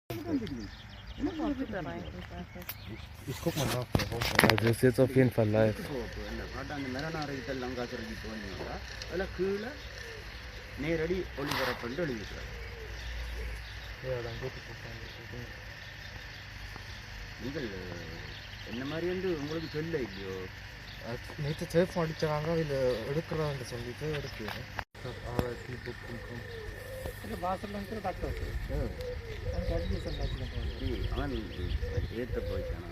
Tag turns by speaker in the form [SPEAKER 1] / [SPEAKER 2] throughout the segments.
[SPEAKER 1] Ich guck mal nach. Also ist jetzt auf jeden Fall live. Ja, dann geht es wahrscheinlich. என்ன மாதிரி வந்து உங்களுக்கு சொல்ல இல்லையோ நேற்று சேஃப் அடிச்சாங்க இல்லை எடுக்கிறான்னு சொல்லிட்டு எடுக்கிறேன் ஆர்ஐபி புக்.com இல்லை வாசலில் வந்து டாக்டர் அவனுக்கு அட்மிஷன் அவன் ஏற்ற போயிட்டான்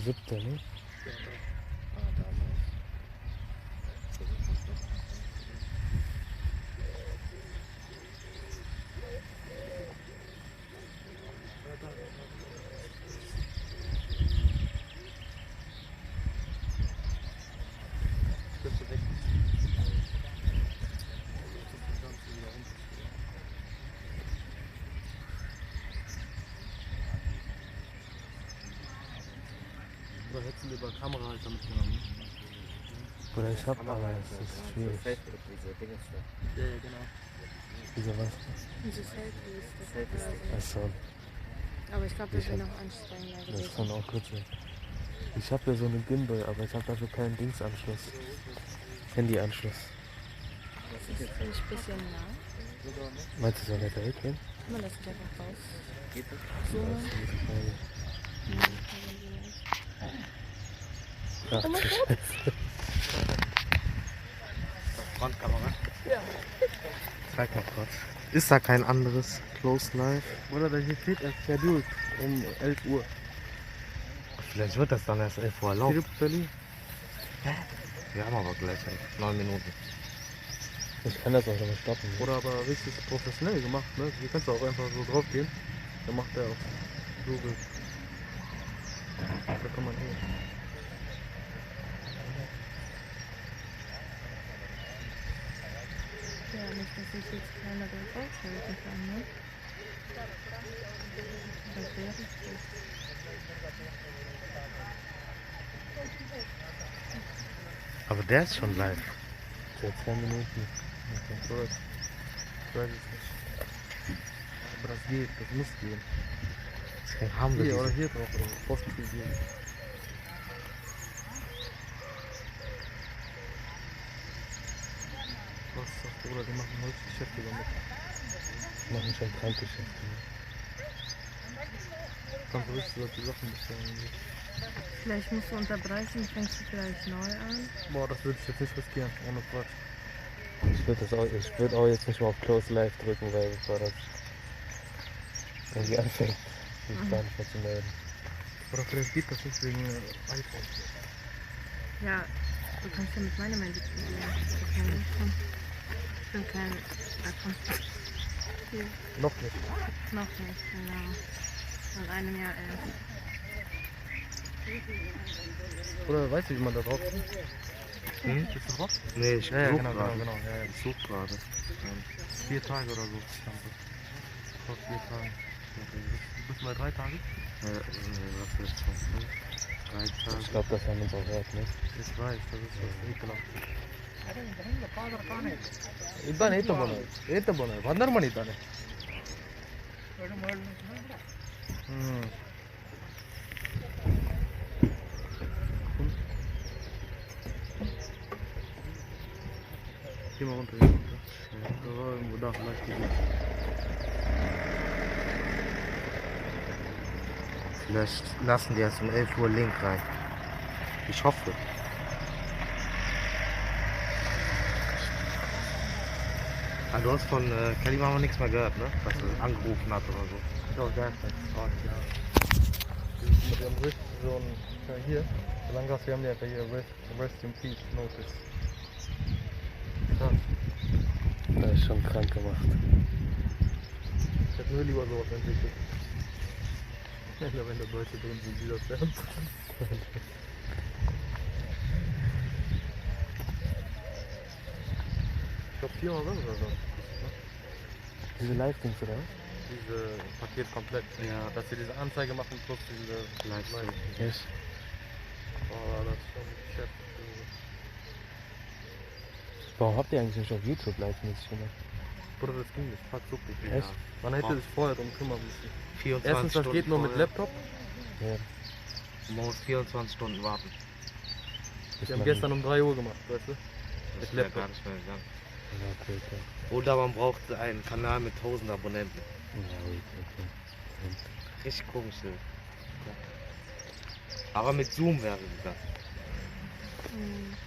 [SPEAKER 1] Siebter, ne? Oder hättest du lieber Kamerahalter mitgenommen? Oder ich hab, aber es ist schwierig. Ja, genau. Wieso was?
[SPEAKER 2] Diese Selfies.
[SPEAKER 1] Achso.
[SPEAKER 2] Aber ich glaube, das wäre noch anstrengender gewesen.
[SPEAKER 1] Das kann auch kurz sein. Ich habe ja so eine Gimbal, aber ich habe dafür keinen Dingsanschluss. Handyanschluss.
[SPEAKER 2] Das ist finde ich ein bisschen nah.
[SPEAKER 1] Meinst du, soll der da weggehen?
[SPEAKER 2] Kann man das nicht einfach raus?
[SPEAKER 1] Geht das?
[SPEAKER 2] So.
[SPEAKER 1] Ach, du Scheiße. Frontkamera? Ja. Zeig mal kurz. Ist da kein anderes Close Live? Oder da hier steht erst scheduled um 11 Uhr. Vielleicht wird das dann erst 11 Uhr laufen. Hä? Wir haben aber gleich 9 Minuten. Ich kann das auch schon mal stoppen. Ne? Oder aber richtig professionell gemacht, ne? Hier kannst du auch einfach so drauf gehen. Dann macht der auch Google. Da kann man hin.
[SPEAKER 2] Ja, nicht, dass ich jetzt kleinere raushalten kann, ne? Das wäre richtig.
[SPEAKER 1] Aber der ist schon live. Seit 2 Minuten. Ich weiß es nicht. Aber das geht, das muss gehen. Deswegen haben wir hier oder hier drauf oder Postfilieren. Was sagt der Bruder, die machen heute Geschäfte damit. Die machen schon Krankgeschäfte. Ne? Kannst du richtig solche Sachen bestellen.
[SPEAKER 2] Vielleicht musst du unterbrechen, fängst du vielleicht neu an.
[SPEAKER 1] Boah, das würde ich jetzt nicht riskieren, ohne Quatsch. Ich würde auch jetzt nicht mal auf Close Live drücken, weil bevor das irgendwie anfängt, sich gar nicht mehr zu melden. Oder vielleicht geht das nicht wegen iPhone.
[SPEAKER 2] Ja, du kannst ja mit meinem Handy probieren. Ich bin kein iPhone.
[SPEAKER 1] Noch nicht.
[SPEAKER 2] Noch nicht, genau. In einem Jahr erst.
[SPEAKER 1] Oder weißt du, wie man da drauf kommt? Hm? Bist du drauf? Nee, ich suche genau. Ja, ich suche gerade. 4 Tage oder so. Vor 4 Tagen. Bist du bei 3 Tagen? Was ist das? 3 Tage. Ich glaube, das haben wir uns auch gehört, ne? Ich weiß, das ist das ekelhaft. ಇದ್ದಾನೆ ಏತ ಬೋನ 12 ಮಣಿ ಇದ್ದಾನೆ Geh mal runter, irgendwo da vielleicht geht. Vielleicht lassen die erst um 11 Uhr Link rein. Ich hoffe. Ah, du hast von Kelly Mama nichts mehr gehört, ne? Dass er angerufen hat oder so. Doch, gar nichts. Oh, ja. Mit dem Rift so ein hier. Solange wir haben ja hier Rest in Peace Notice. Krass. Das ist schon krank gemacht. Ich hätte nur lieber sowas entwickelt. Ja, wenn der Deutsche drin sind, die das werden.
[SPEAKER 3] 4 Euro oder so.
[SPEAKER 1] Diese Live-Dings, oder?
[SPEAKER 3] Diese Paket komplett.
[SPEAKER 1] Ja.
[SPEAKER 3] Dass sie diese Anzeige machen plus diese
[SPEAKER 1] Livestream. Echt?
[SPEAKER 3] Oh, das ist schon geschäftlich.
[SPEAKER 1] Warum habt ihr eigentlich nicht auf YouTube live-mäßig gemacht?
[SPEAKER 3] Bruder, das ging nicht. Fuck, so gut.
[SPEAKER 1] Echt?
[SPEAKER 3] Man hätte sich vorher drum kümmern müssen.
[SPEAKER 4] 24
[SPEAKER 3] Erstens, das
[SPEAKER 4] Stunden
[SPEAKER 3] geht nur mit
[SPEAKER 4] vorher.
[SPEAKER 3] Laptop.
[SPEAKER 1] Ja.
[SPEAKER 4] Man muss 24 Stunden warten.
[SPEAKER 1] Bis
[SPEAKER 3] Wir haben
[SPEAKER 1] man-
[SPEAKER 3] gestern um 3 Uhr gemacht, weißt du?
[SPEAKER 4] Das
[SPEAKER 3] Mit
[SPEAKER 4] wäre
[SPEAKER 3] Laptop.
[SPEAKER 4] gar nicht mehr gegangen.
[SPEAKER 1] Ja, okay, okay.
[SPEAKER 4] Oder man braucht einen Kanal mit 1000 Abonnenten.
[SPEAKER 1] Ja, okay.
[SPEAKER 4] Richtig komisch. Ne? Aber mit Zoom wäre gegangen.
[SPEAKER 2] Stimmt.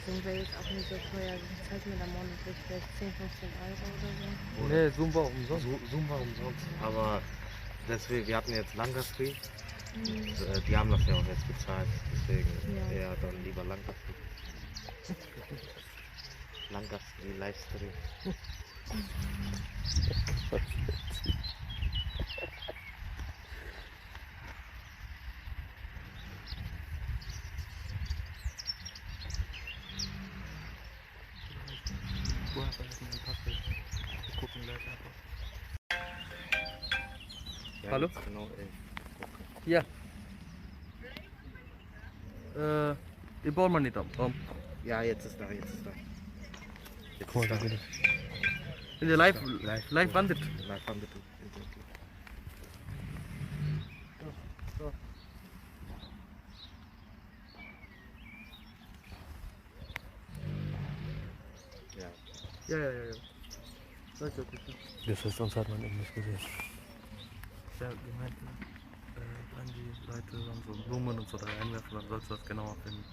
[SPEAKER 2] Zoom wäre jetzt auch nicht so teuer. Ich zahle mir da monatlich vielleicht 10, 15 Euro oder so.
[SPEAKER 3] Nee, Zoom war umsonst.
[SPEAKER 4] Zoom war umsonst. Aber deswegen, wir hatten jetzt Langastri.
[SPEAKER 2] Mhm.
[SPEAKER 4] Die haben das ja auch jetzt bezahlt. Deswegen
[SPEAKER 2] Ja.
[SPEAKER 4] eher dann lieber Langastri. Langastri, Livestream.
[SPEAKER 3] Woher vergessen den Passwort? Wir gucken gleich einfach.
[SPEAKER 4] Ja,
[SPEAKER 3] Hallo?
[SPEAKER 4] jetzt genau, ey.
[SPEAKER 3] Ja. Ich baue mal nicht ab.
[SPEAKER 4] Ja, jetzt ist da, jetzt ist da. Jetzt
[SPEAKER 1] Guck
[SPEAKER 4] ist
[SPEAKER 1] mal,
[SPEAKER 4] da.
[SPEAKER 1] da bitte.
[SPEAKER 3] In der Live wandert.
[SPEAKER 4] Live an bitte. Ja.
[SPEAKER 3] Ja. Danke, bitte.
[SPEAKER 1] Das ist, sonst hat man eben nicht gesehen.
[SPEAKER 3] Ja, die meinten, wenn die Leute dann so Blumen und so da reinwerfen, dann sollst du das genauer finden.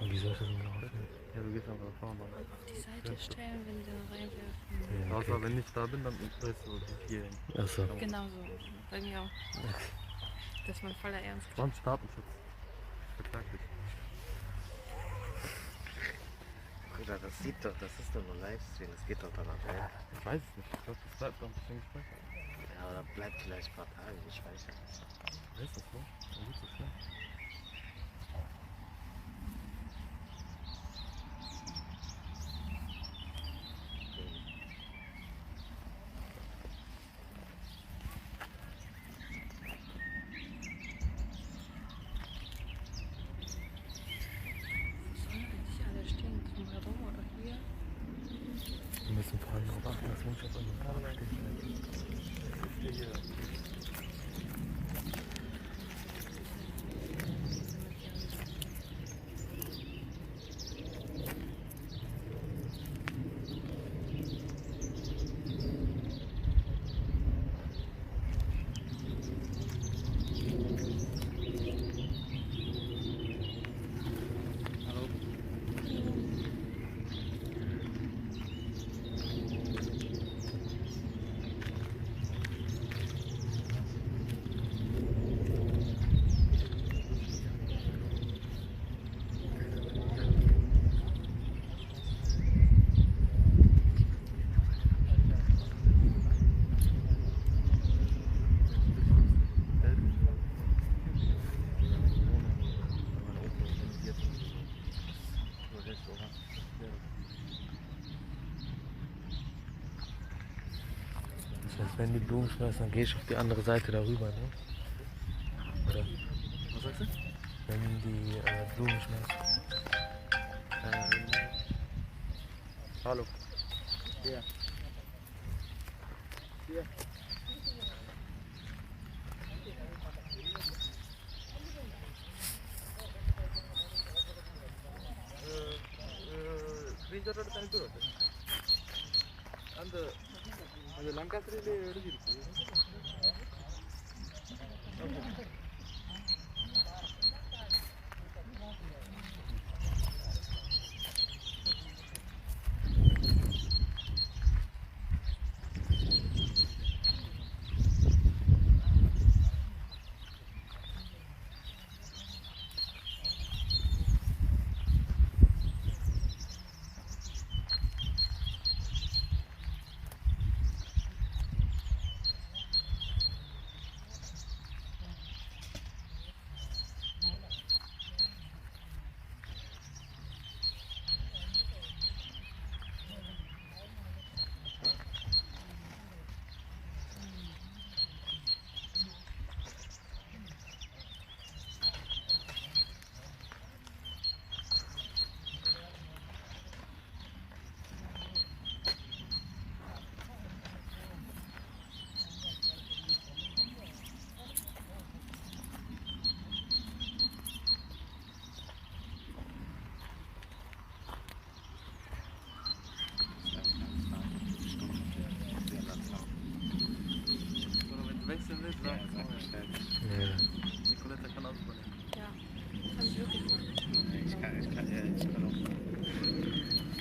[SPEAKER 1] Und wie soll ich das denn genau finden?
[SPEAKER 3] Ja, du gehst einfach vorne.
[SPEAKER 2] Auf die Seite stellen, wenn die da reinwerfen.
[SPEAKER 1] Ja,
[SPEAKER 3] Außer
[SPEAKER 1] okay.
[SPEAKER 3] wenn ich da bin, dann drehst du hier hin.
[SPEAKER 1] Achso.
[SPEAKER 2] Genauso. Bei mir auch. Das ist mein voller Ernst.
[SPEAKER 3] Sonst Datenschutz. Verklag dich.
[SPEAKER 4] Bruder, das sieht doch, das ist doch nur Livestream, das geht doch danach, ja.
[SPEAKER 3] Ich weiß es nicht. Ich glaube, das bleibt noch ein bisschen gespeichert.
[SPEAKER 4] Ja, oder bleibt vielleicht ein paar Tage gespeichert.
[SPEAKER 3] Wer ist das so? Dann geht so schnell.
[SPEAKER 2] Wo sollen eigentlich alle stehen? Drumherum oder hier?
[SPEAKER 1] Wir müssen vor allem darauf achten, dass wir nicht auf irgendeinem Park stehen. Das heißt, wenn die Blumen schmeißen, dann gehe ich auf die andere Seite darüber, ne? Oder?
[SPEAKER 3] Was sagst du?
[SPEAKER 1] Wenn die Blumen schmeißen.
[SPEAKER 3] Hallo.
[SPEAKER 4] Ja.
[SPEAKER 3] Screenshot എടുത്ത് എനിക്ക് വിട്ടോ. അത് ലങ്കാസ്ത്രീയിൽ എഴുതിയിരിക്കും.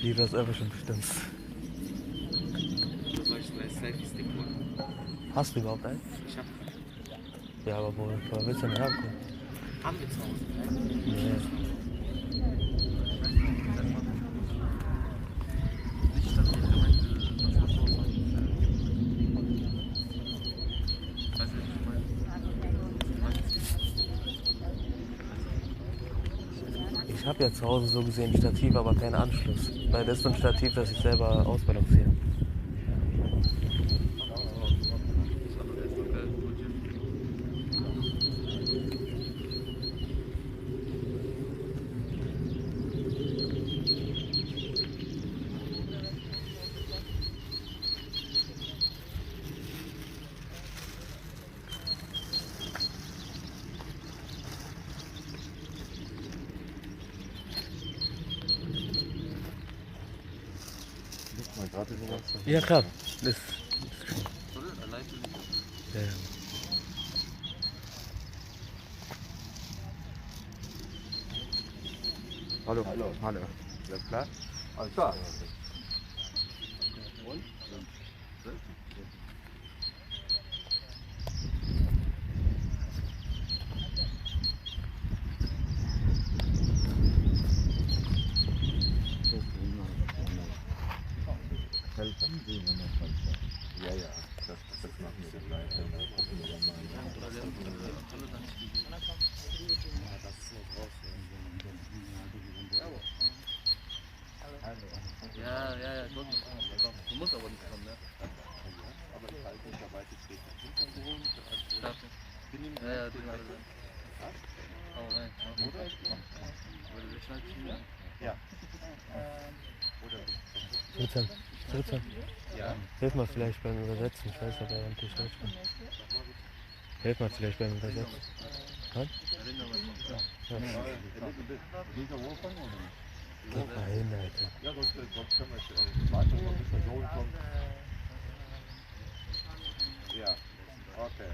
[SPEAKER 3] Die das einfach schon bestimmt.
[SPEAKER 4] Oder soll ich vielleicht Selfie-Stick holen?
[SPEAKER 3] Hast du überhaupt einen?
[SPEAKER 4] Ich hab.
[SPEAKER 3] Ja, aber woher willst du denn herkommen?
[SPEAKER 4] Haben wir zu Hause.
[SPEAKER 3] Nee.
[SPEAKER 1] Nicht, dass die Gemeinde was so sagt.
[SPEAKER 3] Weiß ich nicht, ich habe ja zu Hause so gesehen ein Stativ, aber keinen Anschluss. Weil das ist so ein Stativ, das ich selber ausbalanciere.
[SPEAKER 1] Mal gerade sowas.
[SPEAKER 3] Ja, klar. Das ja.
[SPEAKER 1] Hallo. Hallo. Hallo. Alles klar? Alles klar. Und? Helfen Sie mir noch mal. Ja, ja, das machen wir dann gleich. Dann gucken wir dann mal.
[SPEAKER 3] Ja, gut. Du musst aber nicht kommen, ne?
[SPEAKER 1] Aber ich halte mich dabei, die steht im Hintergrund.
[SPEAKER 3] Ja, die sind alle drin. Hau rein. Würde sich halt ziehen.
[SPEAKER 1] Ja.
[SPEAKER 3] Christian, Christian,
[SPEAKER 1] Ja.
[SPEAKER 3] hilf mal vielleicht beim Übersetzen. Ich weiß, ob er am Tisch Deutsch kann. Hilf mal vielleicht beim Übersetzen. Was? Ja. Geh mal hin, Alter.
[SPEAKER 1] Ja, sonst können wir es weiter, bis der Sohn kommt. Ja, okay.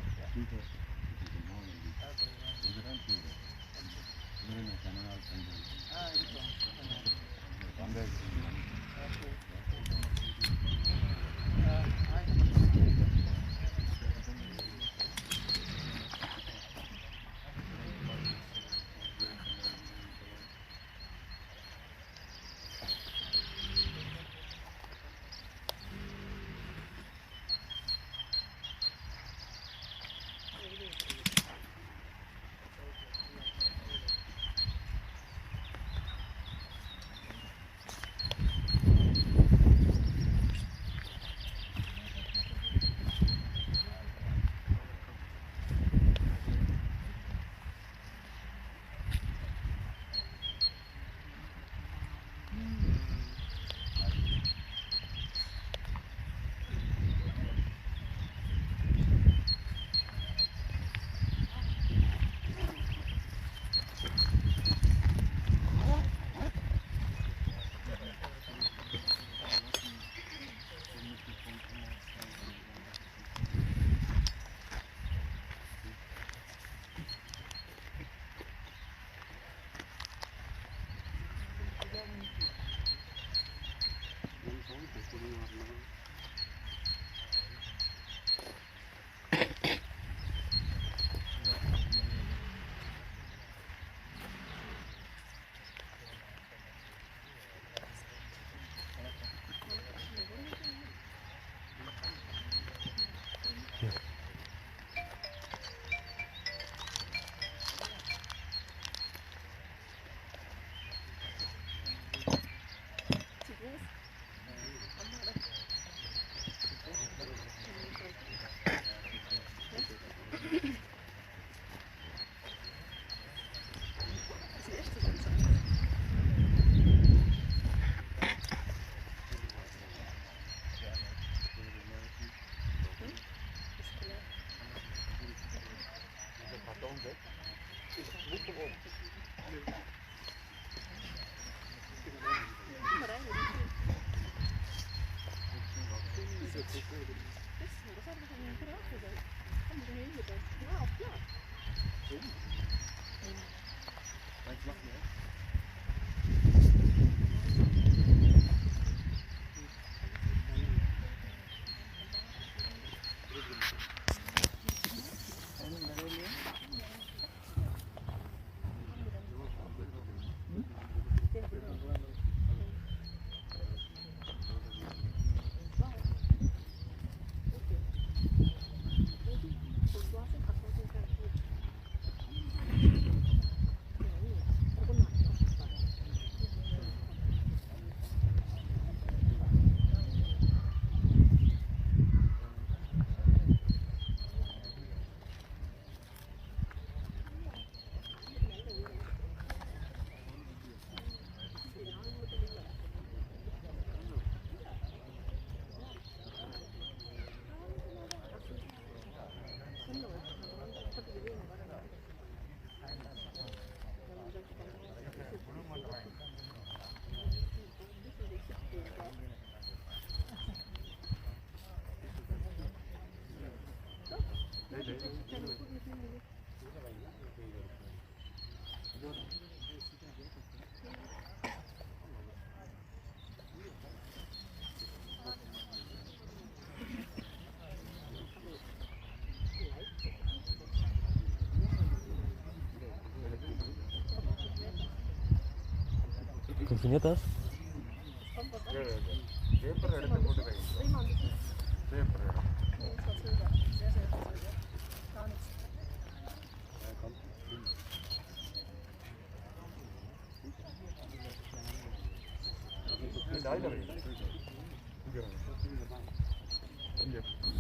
[SPEAKER 3] Funktioniert das?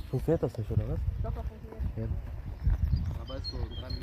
[SPEAKER 3] Funktioniert das nicht, oder was?
[SPEAKER 2] Doch, funktioniert.
[SPEAKER 3] Ja.
[SPEAKER 1] Aber ist so dran.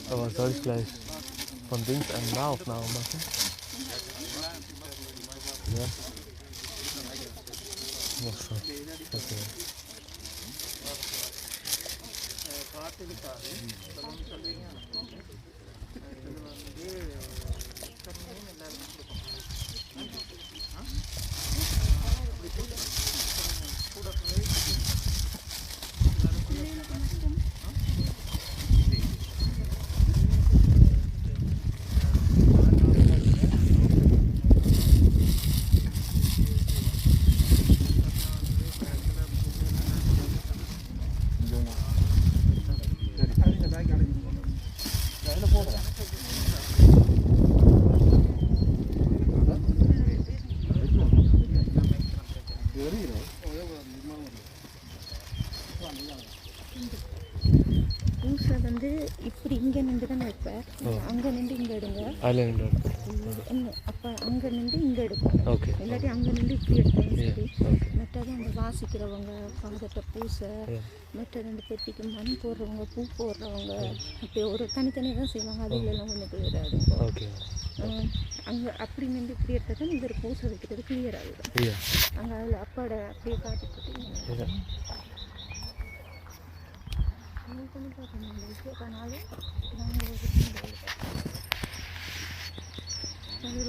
[SPEAKER 3] Aber soll ich gleich von Dings eine Nahaufnahme machen? Ja. Noch schon. Okay.
[SPEAKER 2] பூசை வந்து இப்படி இங்கே நின்று தானே வைப்பேன். அங்கே நின்று இங்கே எடுங்க.
[SPEAKER 3] Island.
[SPEAKER 2] அப்போ அங்கே நின்று இங்கே எடுக்கணும்.
[SPEAKER 3] Okay.
[SPEAKER 2] இல்லாட்டி அங்கே நின்று இப்படி எடுத்தாலும் சரி.
[SPEAKER 3] Okay.
[SPEAKER 2] மற்றது அந்த வாசிக்கிறவங்க பாதத்தை பூசை, மற்றது அந்த பெட்டிக்கு மண் போடுறவங்க, பூ போடுறவங்க, அப்படி ஒரு தனித்தனியாக தான் செய்வாங்க. அதுலெல்லாம் கொஞ்சம் கிளியர் ஆகிடும்.
[SPEAKER 3] Okay.
[SPEAKER 2] அங்கே அப்படி நின்று இப்படி எடுத்தால் தான் இவர் பூசை வைக்கிறது கிளியர் ஆகிடும்.
[SPEAKER 3] Yeah.
[SPEAKER 2] அங்கே அதில் அப்பாட அப்படியே காட்டிக்கிட்டு
[SPEAKER 3] Yeah.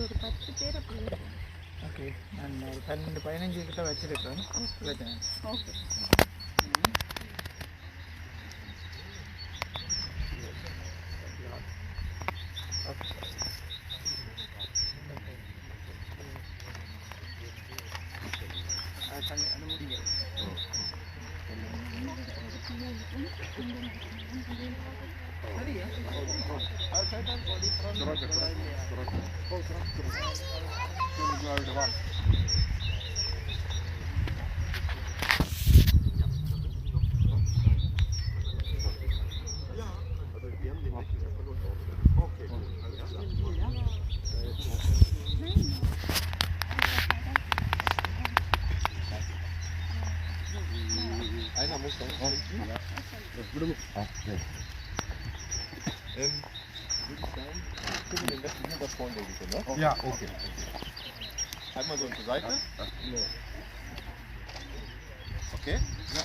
[SPEAKER 2] ஒரு 10 பேர் அப்படி இருக்கும்.
[SPEAKER 5] ஓகே, நான் ஒரு 12-15 கிட்ட வச்சிருக்கேன். பிரச்சனை
[SPEAKER 2] ஓகே.
[SPEAKER 5] அது முடிங்க.
[SPEAKER 1] Einer muss dann auch. Ja. Gucken den letzten hier was vorne liegt, ne? Ja, okay. Einmal so zur Seite. Okay? Ja.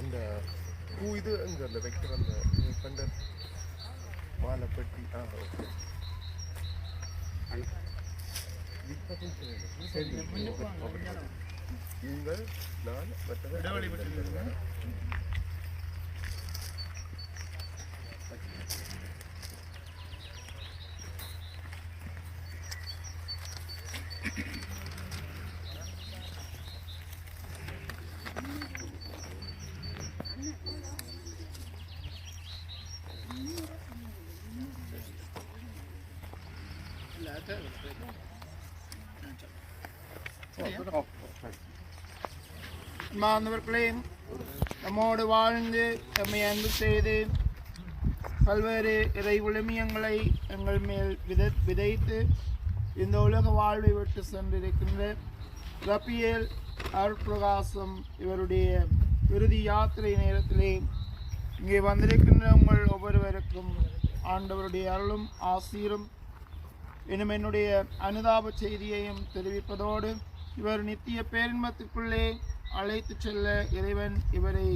[SPEAKER 3] அந்த பூ இது அங்கே அந்த வைக்கிற அந்த கண்ட மாலை பெட்டி ஓகே சரி நீங்கள் நான் இடைவெளி விட்டு
[SPEAKER 5] மாணவர்களே, நம்மோடு வாழ்ந்து நம்மை அன்பு செய்து பல்வேறு இறை விழுமியங்களை எங்கள் மேல் விதைத்து இந்த உலக வாழ்வை விட்டு சென்றிருக்கின்ற ரபியேல் அருட்பிரகாசம் இவருடைய இறுதி யாத்திரை நேரத்திலே இங்கே வந்திருக்கின்ற உங்கள் ஒவ்வொருவருக்கும் ஆண்டவருடைய அருளும் ஆசீரும் இன்னும் என்னுடைய அனுதாப செய்தியையும் தெரிவிப்பதோடு இவர் நித்திய பேரின்பத்துக்குள்ளே அழைத்து செல்ல இறைவன் இவரை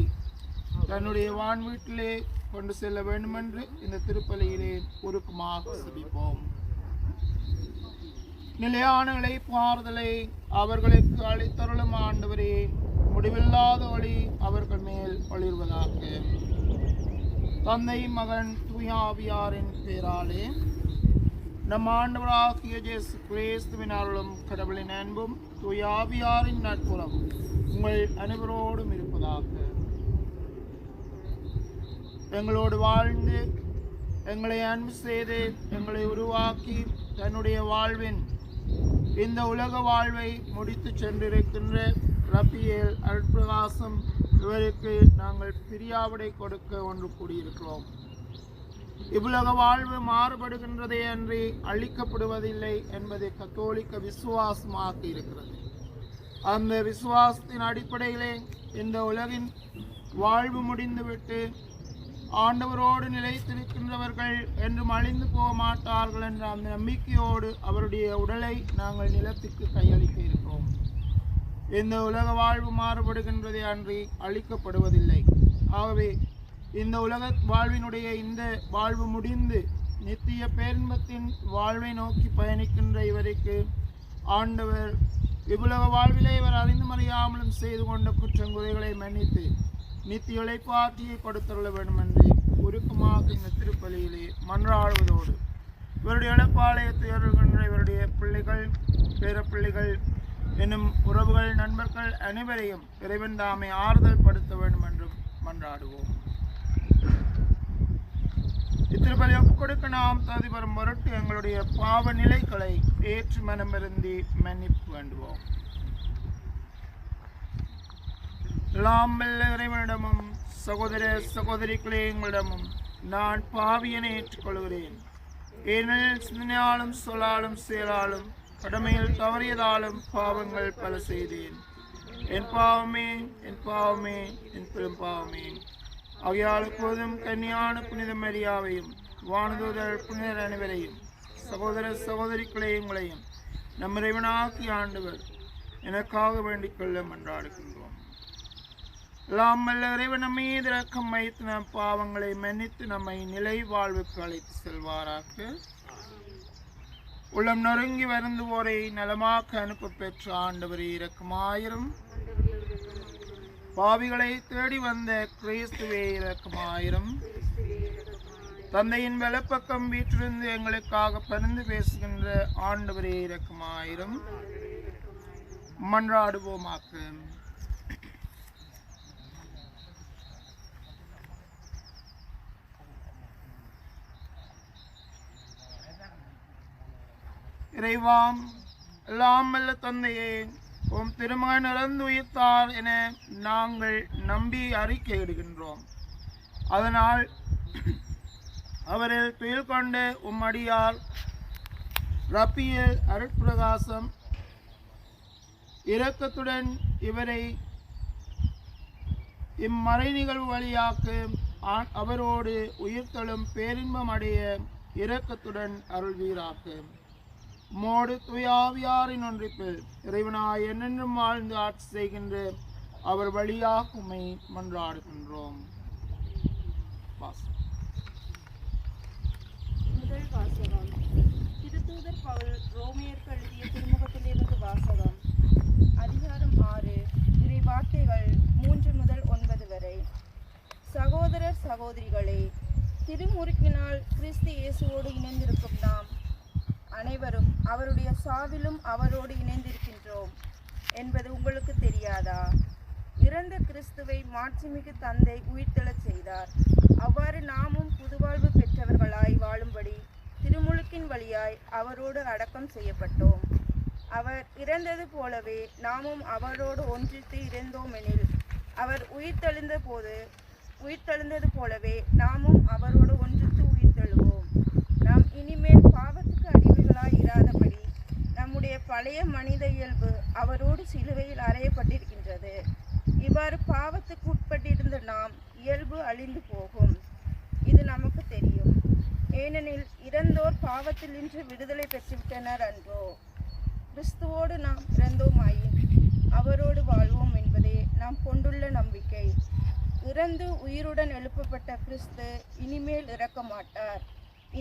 [SPEAKER 5] தன்னுடைய வான் வீட்டிலே கொண்டு செல்ல வேண்டுமென்று இந்த திருப்பலியிலே உருக்கமாக செபிப்போம். நிலையான இளைப்பாறுதலை அவர்களுக்கு அளித்தருளும் ஆண்டவரே, முடிவில்லாத ஒளி அவர்கள் மேல் ஒளிர்வதாக. தந்தை மகன் தூய ஆவியாரின் பேராலே நம் ஆண்டவராகிய இயேசு கிறிஸ்துவின் அருளும் கடவுளின் அன்பும் தூய ஆவியாரின் நட்புறவும் உங்கள் அனைவரோடும் இருப்பதாக. எங்களோடு வாழ்ந்து எங்களை அன்பு செய்து எங்களை உருவாக்கி தன்னுடைய வாழ்வின் இந்த உலக வாழ்வை முடித்து சென்றிருக்கின்ற ரபியேல் அருட்பிரகாசம் இவருக்கு நாங்கள் பிரியாவிடை கொடுக்க ஒன்று கூடியிருக்கிறோம். இவ்வுலக வாழ்வு மாறுபடுகின்றதே அன்றி அழிக்கப்படுவதில்லை என்பதை கத்தோலிக்க விசுவாசமாக இருக்கிறது. அந்த விசுவாசத்தின் அடிப்படையிலே இந்த உலகின் வாழ்வு முடிந்துவிட்டு ஆண்டவரோடு நிலைத்திருக்கின்றவர்கள் என்றும் அழிந்து போக மாட்டார்கள் என்ற அந்த நம்பிக்கையோடு அவருடைய உடலை நாங்கள் நிலத்துக்கு கையளிக்க இருக்கிறோம். இந்த உலக வாழ்வு மாறுபடுகின்றதே அன்றி அழிக்கப்படுவதில்லை. ஆகவே இந்த உலக வாழ்வினுடைய இந்த வாழ்வு முடிந்து நித்திய பேரின்பத்தின் வாழ்வை நோக்கி பயணிக்கின்ற இவருக்கு ஆண்டவர் இவ்வுலக வாழ்விலே இவர் அறிந்தும் அறியாமலும் செய்து கொண்ட குற்றங்குறைகளை மன்னித்து நித்திய இளைப்பாற்றியை கொடுத்துள்ள வேண்டும் என்று உருக்கமாக இந்த திருப்பலியிலே மன்றாடுவதோடு இவருடைய இழப்பாலயத்தை வருகின்ற இவருடைய பிள்ளைகள் பேரப்பிள்ளைகள் என்னும் உறவுகள் நண்பர்கள் அனைவரையும் இறைவன் தாமே ஆறுதல் படுத்த வேண்டும் என்றும் மன்றாடுவோம். இத்திருப்பலி ஒப்புக்கொடுக்க நாம் தகுதி பெறும் பொருட்டு எங்களுடைய பாவ நிலைகளை ஏற்று மனமிருந்தி மன்னிப்பு வேண்டுவோம். எல்லாம் வல்ல இறைவனிடமும் சகோதர சகோதரிகளே எங்களிடமும் நான் பாவியனை ஏற்றுக்கொள்கிறேன். ஏனெனில் சிந்தனையாலும் சொல்லாலும் செயலாலும் கடமையில் தவறியதாலும் பாவங்கள் பல செய்தேன். என் பாவமே என் பாவமே என் பெரும் பாவமே. ஆகையால் எப்போதும் கன்னியான புனித மரியாவையும் வானதூதர் புனிதர் அனைவரையும் சகோதர சகோதரிகளே உங்களையும் நம் இறைவனாகிய ஆண்டவர் எனக்காக வேண்டிக் கொள்ள மன்றாடுகின்றோம். எல்லாம் வல்ல இறைவன் நம் மீது இரக்கம் வைத்து நம் பாவங்களை மன்னித்து நம்மை நிலை வாழ்வுக்கு அழைத்து செல்வாராக. உள்ளம் நொறுங்கி வருந்துவோரை நலமாக்க அனுப்ப பெற்ற ஆண்டவரே இரக்கமாயிரும். பாவிகளை தேடி வந்த கிறிஸ்துவே இரக்கமாயிரும். தந்தையின் வலப்பக்கம் வீற்றிருந்து எங்களுக்காக பரிந்து பேசுகின்ற ஆண்டவரே இரக்கமாயிரும். மன்றாடுவோமாக. இறைவாம் எல்லாம் வல்ல தந்தையே, உம் திருமகன் இறந்து உயிர்த்தார் என நாங்கள் நம்பி அறிக்கையிடுகின்றோம். அதனால் அவரில் துயில் கொண்ட உம்மடியார் ரபியேல் அருட்பிரகாசம் இரக்கத்துடன் இவரை இம்மறை நிகழ்வு வழியாக்க அவரோடு உயிர்த்தெழும் பேரின்பம் அடைய இரக்கத்துடன் அருள்வீராக. மோடு துயாவியாரின் ஒன்றிப்பில் இறைவனாய் என்னென்றும் வாழ்ந்து ஆட்சி செய்கின்ற அவர் வழியாக உம்மை மன்றாடுகின்றோம்.
[SPEAKER 2] முதல் வாசகம். திருத்தூதர் பவுல் ரோமியருக்கு எழுதிய திருமுகத்திலிருந்து வாசகம். அதிகாரம் 6, இறை வார்த்தைகள் 3 முதல் 9 வரை. சகோதரர் சகோதரிகளே, திருமுறுக்கினால் கிறிஸ்து இயேசுவோடு இணைந்திருக்கும் நாம் அனைவரும் அவருடைய சாவிலும் அவரோடு இணைந்திருக்கின்றோம் என்பது உங்களுக்கு தெரியாதா? இறந்த கிறிஸ்துவை மாட்சிமிகு தந்தை உயிர்த்தெழச் செய்தார். அவ்வாறு நாமும் புதுவாழ்வு பெற்றவர்களாய் வாழும்படி திருமுழுக்கின் வழியாய் அவரோடு அடக்கம் செய்யப்பட்டோம். அவர் இறந்தது போலவே நாமும் அவரோடு ஒன்றித்து இறந்தோமெனில் அவர் உயிர்த்தெழுந்தது போலவே நாமும் அவரோடு ஒன்றித்து உயிர்த்தெழுவோம். நாம் இனிமேல் பாவத்துக்கு அடிமைகளாய் இராதபடி நம்முடைய பழைய மனித இயல்பு அவரோடு சிலுவையில் அறையப்பட்டிருக்கின்றது. இவ்வாறு பாவத்துக்கு உட்பட்டிருந்த நாம் இயல்பு அழிந்து போகும். இது நமக்கு தெரியும். ஏனெனில் இறந்தோர் பாவத்திலின்று விடுதலை பெற்றுவிட்டனர் அன்றோ? கிறிஸ்துவோடு நாம் இறந்தோமாயின் அவரோடு வாழ்வோம் என்பதே நாம் கொண்டுள்ள நம்பிக்கை. இறந்து உயிருடன் எழுப்பப்பட்ட கிறிஸ்து இனிமேல் இறக்க மாட்டார்.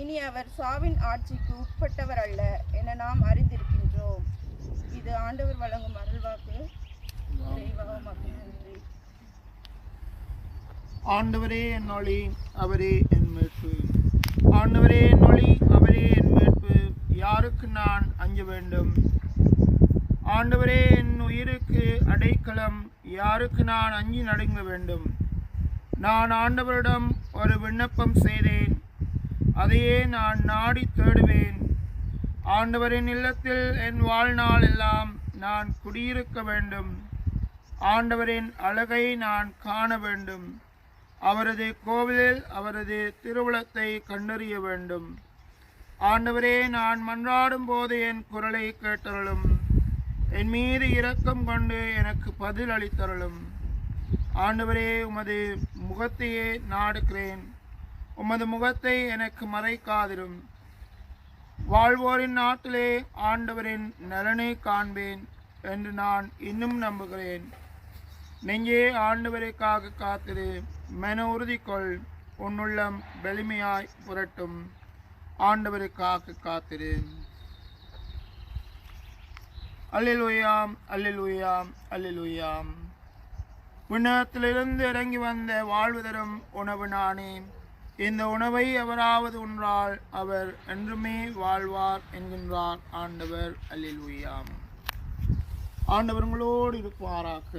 [SPEAKER 2] இனி அவர் சாவின் ஆட்சிக்கு உட்பட்டவர் அல்ல என நாம் அறிந்திருக்கின்றோம். இது ஆண்டவர் வழங்கும் அருள்வாக்கு. நன்றி.
[SPEAKER 5] ஆண்டவரே என் ஒளி, அவரே என் மீட்பு. ஆண்டவரே என் ஒளி, அவரே என் மீட்பு. யாருக்கு நான் அஞ்ச வேண்டும்? ஆண்டவரே என் உயிருக்கு அடைக்கலம். யாருக்கு நான் அஞ்சி நடுங்க வேண்டும்? நான் ஆண்டவரிடம் ஒரு விண்ணப்பம் செய்தேன், அதையே நான் நாடி தேடுவேன். ஆண்டவரின் இல்லத்தில் என் வாழ்நாள் எல்லாம் நான் குடியிருக்க வேண்டும். ஆண்டவரின் அழகை நான் காண வேண்டும். அவரது கோவிலில் அவரது திருவுளத்தை கண்டறிய வேண்டும். ஆண்டவரே, நான் மன்றாடும் போது என் குரலை கேட்டருளும். என் மீது இரக்கம் கொண்டு எனக்கு பதில் அளித்தருளும். ஆண்டவரே, உமது முகத்தையே நாடுகிறேன். உமது முகத்தை எனக்கு மறைக்காதிரும். வாழ்வோரின் நாட்டிலே ஆண்டவரின் நலனை காண்பேன் என்று நான் இன்னும் நம்புகிறேன். நெஞ்சே, ஆண்டவருக்காக காத்திரு. மன உறுதி கொள். உன்னுள்ளம் வலிமையாய் புரட்டும். ஆண்டவருக்காக காத்திரு. அல்லேலூயாம், அல்லேலூயாம், அல்லேலூயாம். விண்ணகத்திலிருந்து இறங்கி வந்த வாழ்வு தரும் உணவு நானே. இந்த உணவை எவராவது உன்றால் அவர் என்றுமே வாழ்வார் என்கின்றார் ஆண்டவர். அல்லேலூயாம். ஆண்டவர் உங்களோடு இருப்பாராக.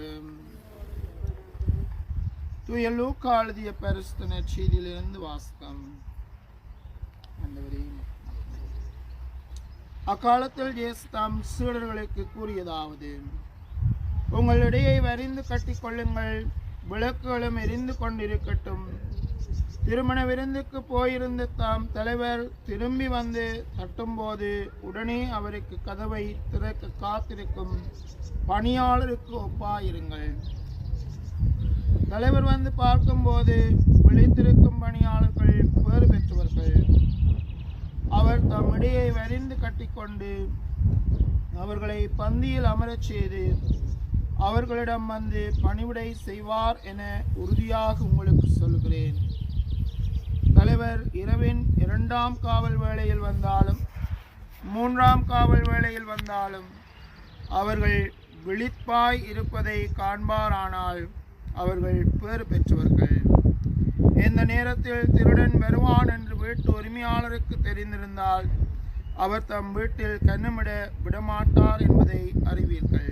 [SPEAKER 5] தூய லூக்கா எழுதிய பரிசுத்த நற்செய்தியிலிருந்து வாசகம். அக்காலத்தில் இயேசு தாம் சீடர்களுக்கு கூறியதாவது: உங்களிடையே வரிந்து கட்டி கொள்ளுங்கள், விளக்குகளும் எரிந்து கொண்டிருக்கட்டும். திருமண விருந்துக்கு போயிருந்த தாம் தலைவர் திரும்பி வந்து தட்டும்போது உடனே அவருக்கு கதவை திறக்க காத்திருக்கும் பணியாளருக்கு ஒப்பாயிருங்கள். தலைவர் வந்து பார்க்கும்போது விழித்திருக்கும் பணியாளர்கள் பேறு பெற்றவர்கள். அவர் தம் இடையை வரிந்து கட்டிக்கொண்டு அவர்களை பந்தியில் அமரச் செய்து அவர்களிடம் வந்து பணிவிடை செய்வார் என உறுதியாக உங்களுக்கு சொல்கிறேன். தலைவர் இரவின் 2ஆம் காவல் வேளையில் வந்தாலும் 3ஆம் காவல் வேளையில் வந்தாலும் அவர்கள் விழிப்பாய் இருப்பதை காண்பாரானால் அவர்கள் பேறு பெற்றவர்கள். எந்த நேரத்தில் திருடன் வருவான் என்று வீட்டு உரிமையாளருக்கு தெரிந்திருந்தால் அவர் தம் வீட்டில் கண்ணுமிட விடமாட்டார் என்பதை அறிவீர்கள்.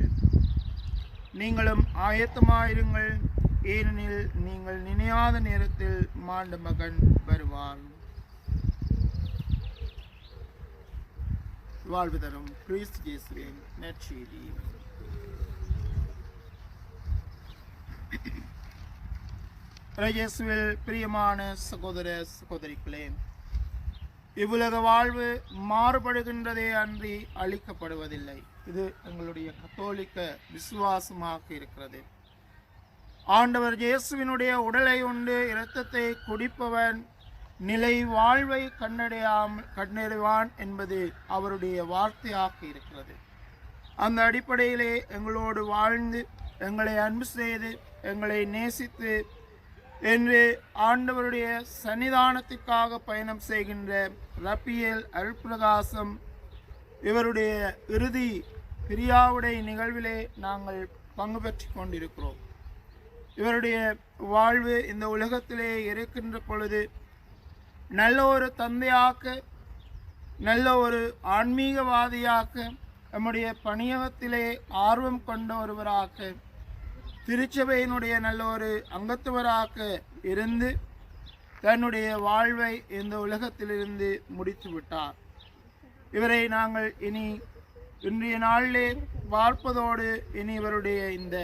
[SPEAKER 5] நீங்களும் ஆயத்தமாயிருங்கள், ஏனெனில் நீங்கள் நினையாத நேரத்தில் மாண்ட மகன் வருவார். வாழ்வு தரும் கிறிஸ்து இயேசுவின் நற்செய்தி. இயேசுவில் பிரியமான சகோதர சகோதரிகளே, இவ்வுலக வாழ்வு மாறுபடுகின்றதே அன்றி அளிக்கப்படுவதில்லை. இது எங்களுடைய கத்தோலிக்க விசுவாசமாக இருக்கிறது. ஆண்டவர் இயேசுவினுடைய உடலை உண்டு இரத்தத்தை குடிப்பவன் நிலை வாழ்வை கண்டடைவான் என்பது அவருடைய வார்த்தையாக இருக்கிறது. அந்த அடிப்படையிலே எங்களோடு வாழ்ந்து எங்களை அன்பு செய்து எங்களை நேசித்து என்று ஆண்டவருடைய சன்னிதானத்திற்காக பயணம் செய்கின்ற ரப்பியேல் அருட்பிரகாசம் இவருடைய இறுதி பிரியாவுடை நிகழ்விலே நாங்கள் பங்கு பெற்று கொண்டிருக்கிறோம். இவருடைய வாழ்வு இந்த உலகத்திலே இருக்கின்ற பொழுது நல்ல ஒரு தந்தையாக்க, நல்ல ஒரு ஆன்மீகவாதியாக்க, நம்முடைய பணியகத்திலே ஆர்வம் கொண்ட ஒருவராக, திருச்சபையினுடைய நல்ல ஒரு அங்கத்தவராக இருந்து தன்னுடைய வாழ்வை இந்த உலகத்திலிருந்து முடித்து விட்டார். இவரை நாங்கள் இனி இன்றைய நாளிலே பார்ப்பதோடு இனி இவருடைய இந்த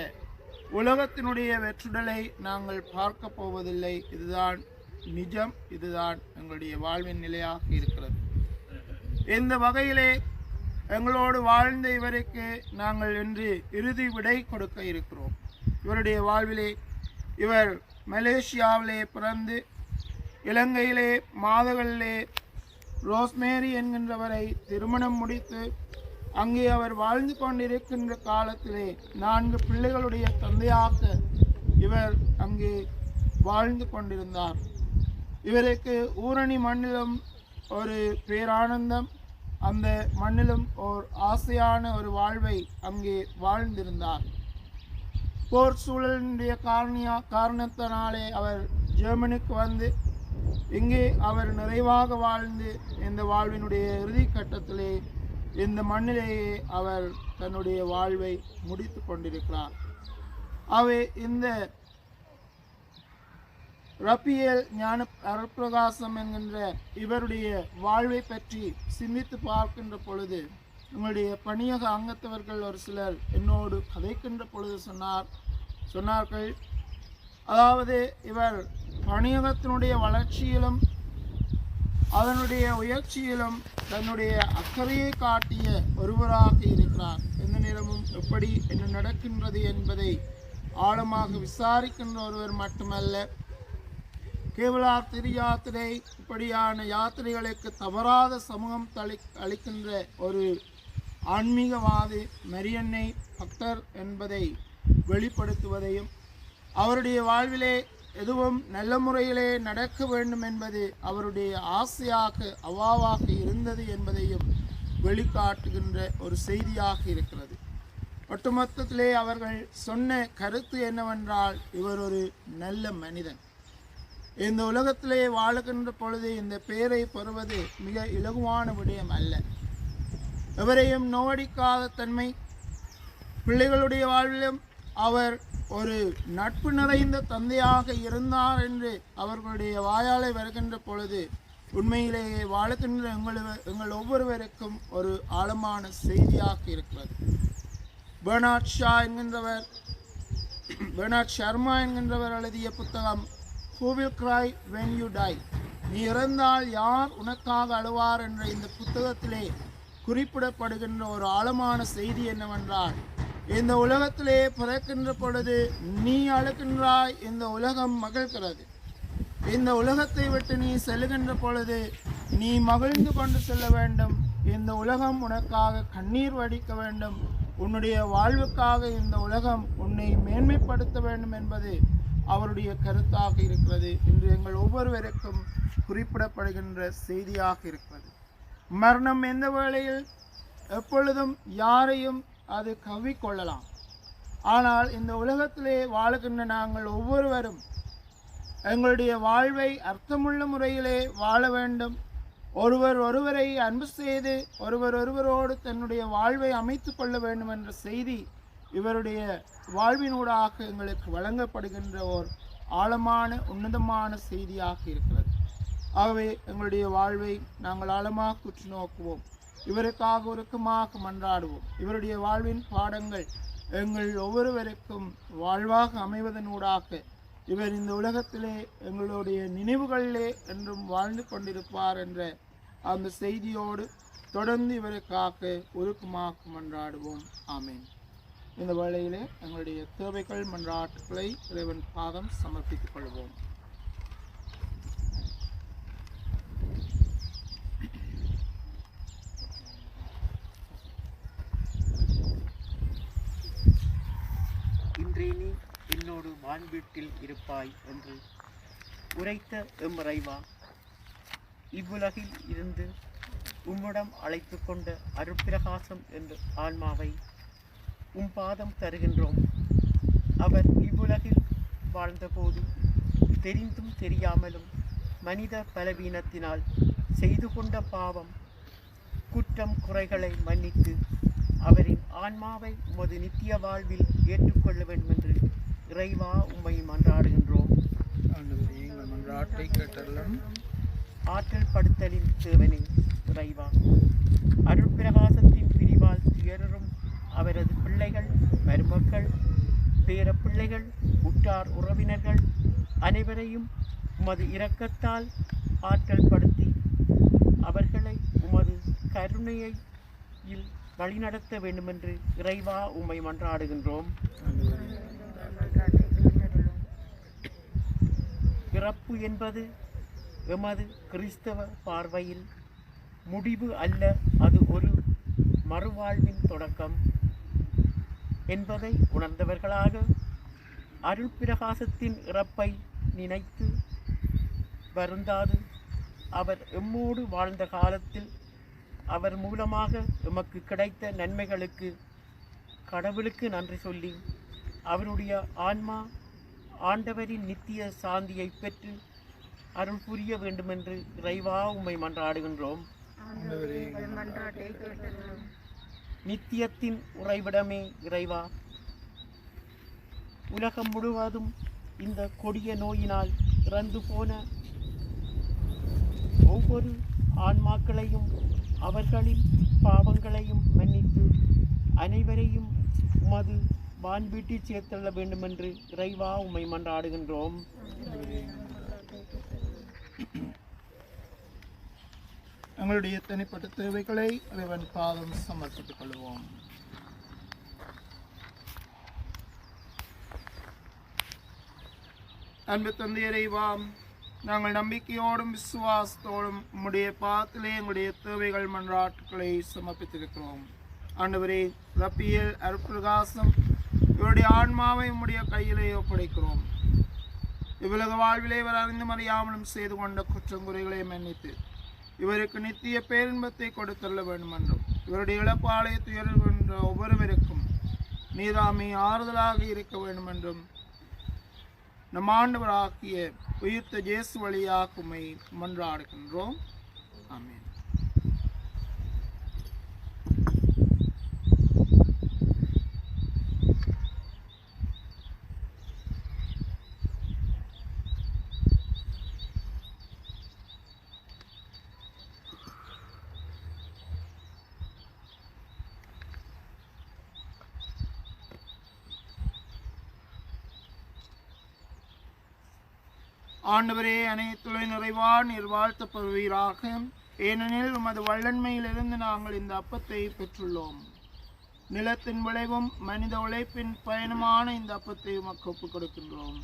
[SPEAKER 5] உலகத்தினுடைய வெற்றுடலை நாங்கள் பார்க்க போவதில்லை. இதுதான் நிஜம், இதுதான் எங்களுடைய வாழ்வின் நிலையாக இருக்கிறது. இந்த வகையிலே எங்களோடு வாழ்ந்த இவருக்கு நாங்கள் இன்று இறுதி விடை கொடுக்க இருக்கிறோம். இவருடைய வாழ்விலே இவர் மலேசியாவிலே பிறந்து இலங்கையிலே மாதகளிலே ரோஸ்மேரி என்கின்றவரை திருமணம் முடித்து அங்கே அவர் வாழ்ந்து கொண்டிருக்கின்ற காலத்திலே 4 பிள்ளைகளுடைய தந்தையாக இவர் அங்கே வாழ்ந்து கொண்டிருந்தார். இவருக்கு ஊரணி மண்ணிலும் ஒரு பேரானந்தம், அந்த மண்ணிலும் ஓர் ஆசையான ஒரு வாழ்வை அங்கே வாழ்ந்திருந்தார். போர் சூழலினுடைய காரணத்தினாலே அவர் ஜெர்மனிக்கு வந்து இங்கே அவர் நிறைவாக வாழ்ந்து இந்த வாழ்வினுடைய இறுதி கட்டத்திலே இந்த மண்ணிலேயே அவர் தன்னுடைய வாழ்வை முடித்து கொண்டிருக்கிறார். அவை இந்த ரப்பியேல் ஞான அருட்பிரகாசம் என்கின்ற இவருடைய வாழ்வை பற்றி சிந்தித்து பார்க்கின்ற பொழுது உங்களுடைய பணியக அங்கத்தவர்கள் ஒரு சிலர் என்னோடு கதைக்கின்ற பொழுது சொன்னார்கள், அதாவது இவர் பணியகத்தினுடைய வளர்ச்சியிலும் அதனுடைய உயர்ச்சியிலும் தன்னுடைய அக்கறையை காட்டிய ஒருவராக இருக்கிறார். எந்த நேரமும் எப்படி என்ன நடக்கின்றது என்பதை ஆழமாக விசாரிக்கின்ற ஒருவர் மட்டுமல்ல, கேவலார் திரு யாத்திரை இப்படியான யாத்திரைகளுக்கு தவறாத சமூகம் அளிக்கின்ற ஒரு ஆன்மீகவாதி மரியன்னை பக்தர் என்பதை வெளிப்படுத்துவதையும், அவருடைய வாழ்விலே எதுவும் நல்ல முறையிலே நடக்க வேண்டும் என்பது அவருடைய ஆசையாக அவாவாக இருந்தது என்பதையும் வெளிக்காட்டுகின்ற ஒரு செய்தியாக இருக்கிறது. ஒட்டுமொத்தத்திலே அவர்கள் சொன்ன கருத்து என்னவென்றால், இவர் ஒரு நல்ல மனிதன். இந்த உலகத்திலே வாழுகின்ற பொழுது இந்த பெயரை பெறுவது மிக இலகுவான விடயம் அல்ல. எவரையும் நோவடிக்காத தன்மை, பிள்ளைகளுடைய வாழ்விலும் அவர் ஒரு நட்பு நிறைந்த தந்தையாக இருந்தார் என்று அவர்களுடைய வாயாலை வருகின்ற பொழுது உண்மையிலேயே வாழுகின்ற எங்கள் ஒவ்வொருவருக்கும் ஒரு ஆழமான செய்தியாக இருக்கிறது. பெர்னார்ட் ஷர்மா என்கின்றவர் எழுதிய புத்தகம் Who Will Cry When You Die, நீ இறந்தால் யார் உனக்காக அழுவார் என்ற இந்த புத்தகத்திலே குறிப்பிடப்படுகின்ற ஒரு ஆழமான செய்தி என்னவென்றால், இந்த உலகத்திலே பிறக்கின்ற பொழுது நீ அழுகின்றாய், இந்த உலகம் மகிழ்கிறது. இந்த உலகத்தை விட்டு நீ செல்லுகின்ற பொழுது நீ மகிழ்ந்து கொண்டு செல்ல வேண்டும். இந்த உலகம் உனக்காக கண்ணீர் வடிக்க வேண்டும். உன்னுடைய வாழ்வுக்காக இந்த உலகம் உன்னை மேன்மைப்படுத்த வேண்டும் என்பது அவருடைய கருத்தாக இருக்கிறது. இன்று எங்கள் ஒவ்வொருவருக்கும் குறிப்பிடப்படுகின்ற செய்தியாக இருக்கிறது. மரணம் எந்த வேளையில் எப்பொழுதும் யாரையும் அது கவ்விக்கொள்ளலாம். ஆனால் இந்த உலகத்திலே வாழுகின்ற நாங்கள் ஒவ்வொருவரும் எங்களுடைய வாழ்வை அர்த்தமுள்ள முறையிலே வாழ வேண்டும். ஒருவர் ஒருவரை அன்பு செய்து ஒருவரோடு தன்னுடைய வாழ்வை அமைத்து கொள்ள வேண்டும் என்ற செய்தி இவருடைய வாழ்வினூடாக எங்களுக்கு வழங்கப்படுகின்ற ஓர் ஆழமான உன்னதமான செய்தியாக இருக்கிறது. ஆகவே எங்களுடைய வாழ்வை நாங்கள் ஆழமாக உற்று நோக்குவோம். இவருக்காக உருக்கமாக மன்றாடுவோம். இவருடைய வாழ்வின் பாடங்கள் எங்கள் ஒவ்வொருவருக்கும் வாழ்வாக அமைவதனூடாக இவர் இந்த உலகத்திலே எங்களுடைய நினைவுகளிலே என்றும் வாழ்ந்து கொண்டிருப்பார் என்ற அந்த செய்தியோடு தொடர்ந்து இவருக்காக உருக்கமாக மன்றாடுவோம். ஆமேன். இந்த வேளையிலே எங்களுடைய தேவைகள் மன்றாட்டுக்களை இறைவன் பாதம் சமர்ப்பித்துக் கொள்வோம்.
[SPEAKER 4] இந்த
[SPEAKER 6] வீட்டில் இருப்பாய் என்று உரைத்த எம்றைவா, இவ்வுலகில் இருந்து உம்மிடம் அழைத்து கொண்ட அருட்பிரகாசம் என்ற ஆன்மாவை உம் பாதம் தருகின்றோம். அவர் இவ்வுலகில் வாழ்ந்தபோது தெரிந்தும் தெரியாமலும் மனித பலவீனத்தினால் செய்து கொண்ட பாவம் குற்றம் குறைகளை மன்னித்து அவரின் ஆன்மாவை உமது நித்திய வாழ்வில் ஏற்றுக்கொள்ள வேண்டும் என்று இறைவா உம்மை மன்றாடுகின்றோம். ஆற்றல் படுத்தலின் தேவனே இறைவா, அருட்பிரகாசத்தின் பிரிவால் துயரும் அவரது பிள்ளைகள், மருமக்கள், பேர பிள்ளைகள், உற்றார் உறவினர்கள் அனைவரையும் உமது இரக்கத்தால் ஆற்றல் படுத்தி அவர்களை உமது கருணையில் வழிநடத்த வேண்டுமென்று இறைவா உம்மை மன்றாடுகின்றோம். பிறப்பு என்பது எமது கிறிஸ்தவ பார்வையில் முடிவு அல்ல, அது ஒரு மறுவாழ்வின் தொடக்கம் என்பதை உணர்ந்தவர்களாக அருட்பிரகாசத்தின் இறப்பை நினைத்து வருந்தாது அவர் எம்மோடு வாழ்ந்த காலத்தில் அவர் மூலமாக எமக்கு கிடைத்த நன்மைகளுக்கு கடவுளுக்கு நன்றி சொல்லி அவருடைய ஆன்மா ஆண்டவரின் நித்திய சாந்தியை பெற்று அருள் புரிய வேண்டுமென்று இறைவா உம்மை மன்றாடுகின்றோம். நித்தியத்தின் உறைவிடமே இறைவா, உலகம் முழுவதும் இந்த கொடிய நோயினால் இறந்து போன ஒவ்வொரு ஆன்மாக்களையும் அவர்களின் பாவங்களையும் மன்னித்து அனைவரையும் உமது வான் வீட்டில் சேர்த்தள்ள வேண்டுமென்று இறைவா உம்மை மன்றாடுகின்றோம்.
[SPEAKER 5] எங்களுடைய தனிப்பட்ட தேவைகளை இறைவன் பாதம் சமர்ப்பித்துக் கொள்வோம். அன்பு தந்தை இறைவா, நாங்கள் நம்பிக்கையோடும் விசுவாசத்தோடும் உம்முடைய பாதத்திலே எங்களுடைய தேவைகள் மன்றாட்டுக்களை சமர்ப்பித்திருக்கிறோம். ஆண்டவரே, ரப்பியல் அருட்பிரகாசம் இவருடைய ஆன்மாவை உம்முடைய கையிலே ஒப்படைக்கிறோம். இவ்வுலக வாழ்விலே இவர் அறிந்தும் அறியாமலும் செய்து கொண்ட குற்றங்குறைகளை மன்னித்து இவருக்கு நித்திய பேரின்பத்தை கொடுத்தள்ள வேண்டும் என்றும் இவருடைய இழப்பாலை துயர்கின்ற ஒவ்வொருவருக்கும் நீதாமை ஆறுதலாக இருக்க வேண்டும் என்றும் நம் ஆண்டவராகிய உயிர்த்த இயேசு வழியாக உம்மை மன்றாடுகின்றோம். ஆமென். ஆண்டவரே, அனைத்துலை நிறைவான் நீர் வாழ்த்தப்படுவீராக. ஏனெனில் உமது வல்லன்மையிலிருந்து நாங்கள் இந்த அப்பத்தை பெற்றுள்ளோம். நிலத்தின் விளைவும் மனித உழைப்பின் பயணமான இந்த அப்பத்தை உமக்கு ஒப்புக் கொடுக்கின்றோம்.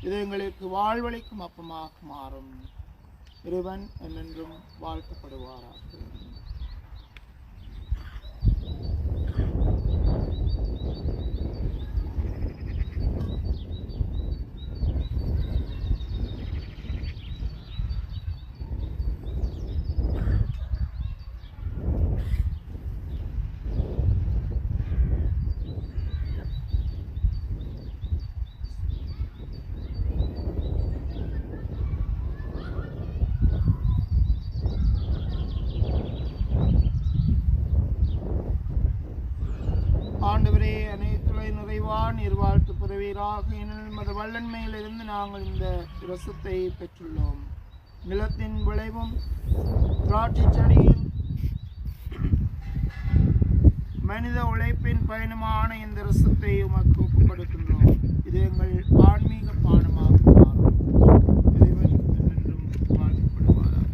[SPEAKER 5] இது எங்களுக்கு வாழ்வளிக்கும் அப்பமாக மாறும். இறைவன் என்றென்றும் வாழ்த்தப்படுவாராக. ஆண்டவரே, அனைத்துலை நிறைவான் நீர் வாழ்த்து பெறுவீராக. ஏனெனில் மத வல்லன்மையிலிருந்து நாங்கள் இந்த இரசத்தை பெற்றுள்ளோம். நிலத்தின் விளைவும் திராட்சை செடியின் மனித உழைப்பின் பயணமான இந்த இரசத்தை உமக்கு ஒப்புக் கொடுக்கின்றோம். இது எங்கள் ஆன்மீக பானமாக மாறும். இறைவன் என்றென்றும் வாழ்த்தப்படுவாராக.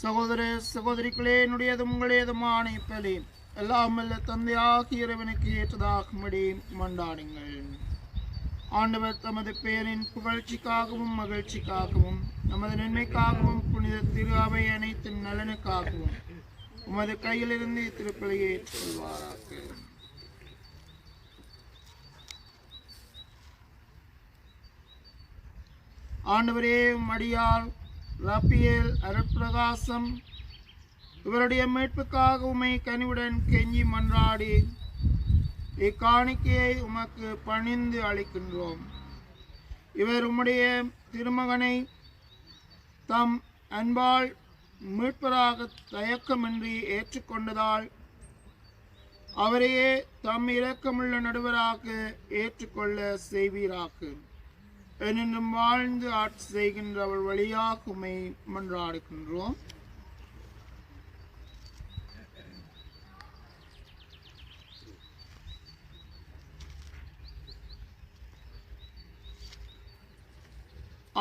[SPEAKER 5] சகோதர சகோதரிகளே, என்னுடையதும் உங்களுடையதுமான இப்பலி எல்லாம் வல்ல தந்தையாகிய இறைவனுக்கு ஏற்றதாகும்படி மன்றாடுங்கள். ஆண்டவர் தமது பெயரின் புகழ்ச்சிக்காகவும் மகிழ்ச்சிக்காகவும் நமது நன்மைக்காகவும் புனித திரு அவை அனைத்து நலனுக்காகவும் உமது கையிலிருந்து திருப்பலியை ஏற்றுக்கொள்வாராக. ஆண்டவரே, மடியார் ரப்பியேல் அருட்பிரகாசம் இவருடைய மீட்புக்காக உமை கனிவுடன் கெஞ்சி மன்றாடி இக்காணிக்கையை உமக்கு பணிந்து அளிக்கின்றோம். இவர் உம்முடைய திருமகனை தம் அன்பால் மீட்பராக தயக்கமின்றி ஏற்றுக்கொண்டதால் அவரையே தம் இரக்கமுள்ள நடுவராக ஏற்றுக்கொள்ள செய்வீராக. என்னென்றும் வாழ்ந்து ஆட்சி செய்கின்ற அவர் வழியாக உம்மை மன்றாடுகின்றோம்.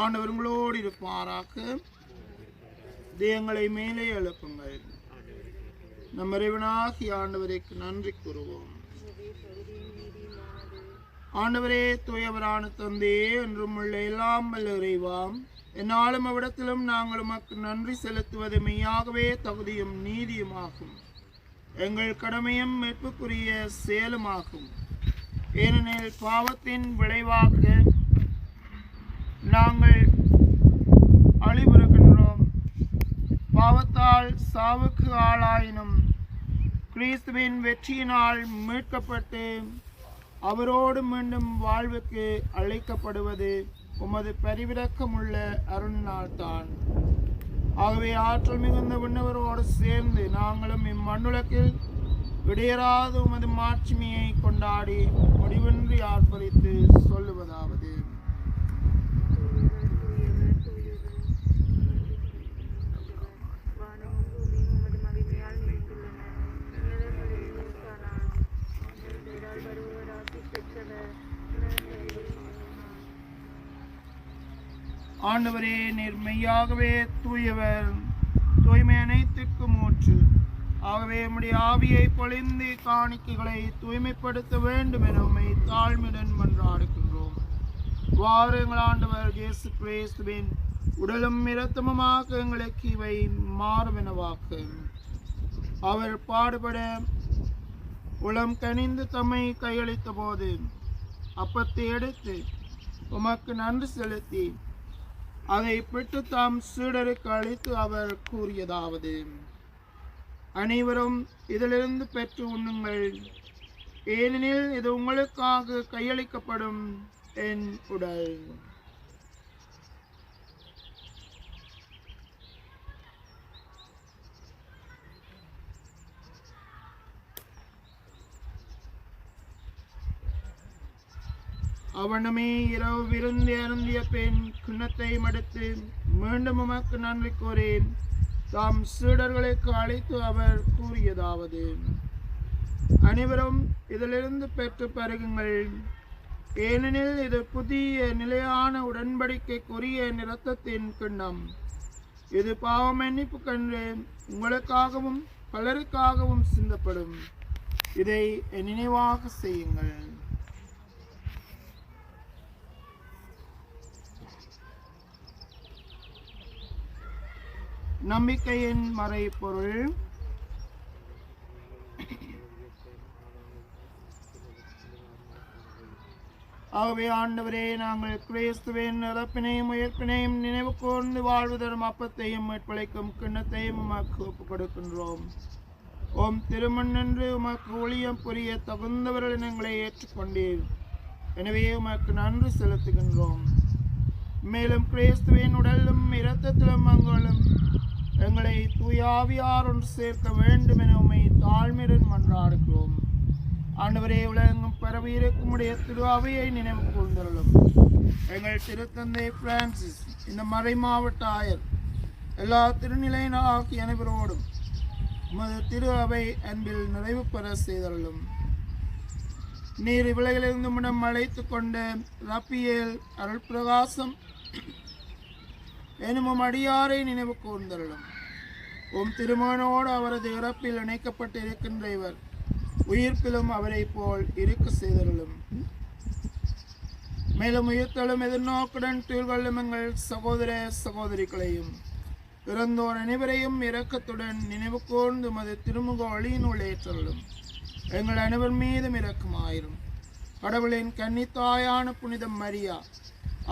[SPEAKER 5] ஆண்டவர் உங்களோடு இருப்பாராக. தேவங்களை மேலே எழுப்புங்கள். நம் இறைவனாகிய ஆண்டவருக்கு நன்றி கூறுவோம். ஆண்டவரே, தூயவரான தந்தையே, என்றும் உள்ள எல்லாம் வல்ல இறைவாம், என்னாலும் அவ்விடத்திலும் நாங்கள் உமக்கு நன்றி செலுத்துவது மெய்யாகவே தகுதியும் நீதியுமாகும். எங்கள் கடமையும் மீட்புக்குரிய செயலுமாகும். ஏனெனில் பாவத்தின் விளைவாக நாங்கள் அழிவுறுகின்றோம். பாவத்தால் சாவுக்கு ஆளாயினும் கிறிஸ்துவின் வெற்றியினால் மீட்கப்பட்டு அவரோடு மீண்டும் வாழ்வுக்கு அழைக்கப்படுவது உமது பரிவிரக்கமுள்ள அருளினால்தான். ஆகவே ஆற்றல் மிகுந்த விண்ணவரோடு சேர்ந்து நாங்களும் இம்மண்ணுலகில் இடையராத உமது மாட்சிமையை கொண்டாடி முடிவின்றி ஆர்ப்பரித்து சொல்லுவதாவது: ஆண்டவரே, நீர் மெய்யாகவே தூயவர், தூய்மை அனைத்துக்கும் ஊற்று. ஆகவே உம்முடைய ஆவியை பொழிந்து காணிக்கைகளை தூய்மைப்படுத்த வேண்டும் என உம்மை தாழ்மையுடன் மன்றாடுகின்றோம். வாருங்கள் ஆண்டவர் இயேசு கிறிஸ்துவின் உடலும் இரத்தமுமாக எங்களுக்கு இவை மாறுவனவாக்க. அவர் பாடுபட உளம் கனிந்து தம்மை கையளித்த போது அப்பத்தை எடுத்து உமக்கு நன்றி செலுத்தி அதை பெற்று தாம் சீடருக்கு அளித்து அவர் கூறியதாவது: அனைவரும் இதிலிருந்து பெற்று உண்ணுங்கள், ஏனெனில் இது உங்களுக்காக கையளிக்கப்படும் என் உடல். அவனமே இரவு விருந்து அருந்திய பெண் கிண்ணத்தை மடுத்து மீண்டும் உமக்கு நன்றி கூறேன் தாம் சீடர்களுக்கு அழைத்து அவர் கூறியதாவது: அனைவரும் இதிலிருந்து பெற்று பருகுங்கள், ஏனெனில் இது புதிய நிலையான உடன்படிக்கைக்குரிய இரத்தத்தின் கிண்ணம். இது பாவ மன்னிப்புக்கென்று உங்களுக்காகவும் பலருக்காகவும் சிந்தப்படும். இதை நினைவாக செய்யுங்கள். நம்பிக்கையின் மறைபொருள். ஆகவே ஆண்டவரே, நாங்கள் கிறிஸ்துவின் இறப்பினையும் உயிர்ப்பினையும் நினைவு கூர்ந்து வாழ்வு தரும் அப்பத்தையும் மீட்பளிக்கும் கிண்ணத்தையும் உமக்கு ஒப்புக் கொடுக்கின்றோம். ஓம் திருமண்ணென்று உமக்கு ஊழியம் புரிய தகுந்தவர்கள் எங்களை ஏற்றுக்கொண்டீர். எனவே உமக்கு நன்றி செலுத்துகின்றோம். மேலும் கிறிஸ்துவின் உடலும் இரத்தத்திலும் அங்களும் எங்களை தூயாவியார் ஒன்று சேர்க்க வேண்டும் என உம்மை தாழ்மையுடன் மன்றாடுகிறோம். ஆண்டவரே, உலகெங்கும் பரவி இருக்கும் உடைய திரு அவையை நினைவு கூர்ந்தருளும். எங்கள் திருத்தந்தை பிரான்சிஸ், இந்த மறை மாவட்ட ஆயர், எல்லா திருநிலையின ஆகிய அனைவரோடும் உமது திரு அவை அன்பில் நிறைவு பெற செய்தருளும். நீர் இவ்வுலகிலிருந்து முடம் அழைத்து கொண்ட ரப்பியேல் அருட்பிரகாசம் எனும் அடியாரை நினைவு கூர்ந்தருளும். உம் திருமகனோடு அவரது இறப்பில் இணைக்கப்பட்டிருக்கின்ற இவர் உயிர்ப்பிலும் அவரை போல் இருக்க செய்தருளும். மேலும் உயிர்த்தலும் எதிர்நோக்குடன் தீர்கொள்ளும் எங்கள் சகோதர சகோதரிகளையும் இறந்தோர் அனைவரையும் இரக்கத்துடன் நினைவு கூர்ந்து மது திருமுக ஒளியினுள் ஏற்றலும். எங்கள் அனைவர் மீதும் இரக்கமாயிரும். கடவுளின் கன்னித்தாயான புனித மரியா,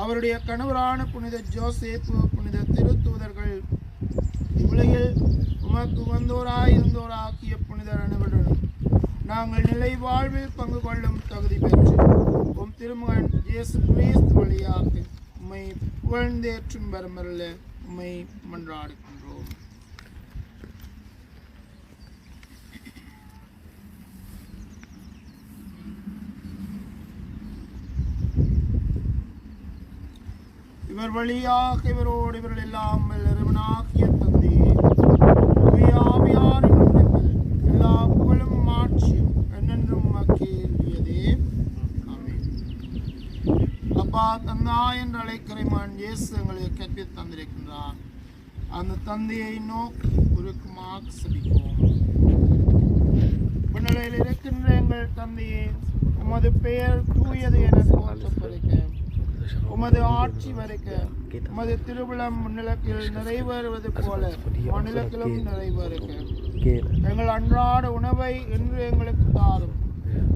[SPEAKER 5] அவருடைய கணவரான புனித ஜோசேப்பு, புனித திருத்தூதர்கள், உலகில் உமக்கு வந்தோராய் இருந்தோராக்கிய புனிதர் அனைவருடன் நாங்கள் நிலை வாழ்வில் பங்கு கொள்ளும் தகுதி பெற்று உம் திருமகன் இயேசு கிறிஸ்து வழியாக உம்மை புகழ்ந்தேற்றும் வரமருள உம்மை மன்றாடுகின்றோம். இவர் வழியாக இவரோடு இவர்கள் எல்லாம் இறைவனாகிய தந்தையே, ஆவியாரின் ஒன்றிப்பில் எல்லா புகழும் மாட்சியும் என்னென்றும் மக்கேறியதே. ஆமென். அப்பா, தந்தா என்று அழைக்கிறமான் இயேசு எங்களுக்கு கற்பித்து தந்திருக்கின்றார். அந்த தந்தையை நோக்கி உருக்கமாக செபிப்போம். விண்ணுலகில் இருக்கின்ற எங்கள் தந்தையே, உமது பெயர் தூயது என போற்றப்படுக. உமது ஆட்சி வருக. உமது திருவிழம் முன்னிலத்தில் நிறைவேறுவது போல மாநிலத்திலும் நிறைவேறுக. எங்கள் அன்றாட உணவை இன்று எங்களுக்கு தாரும்.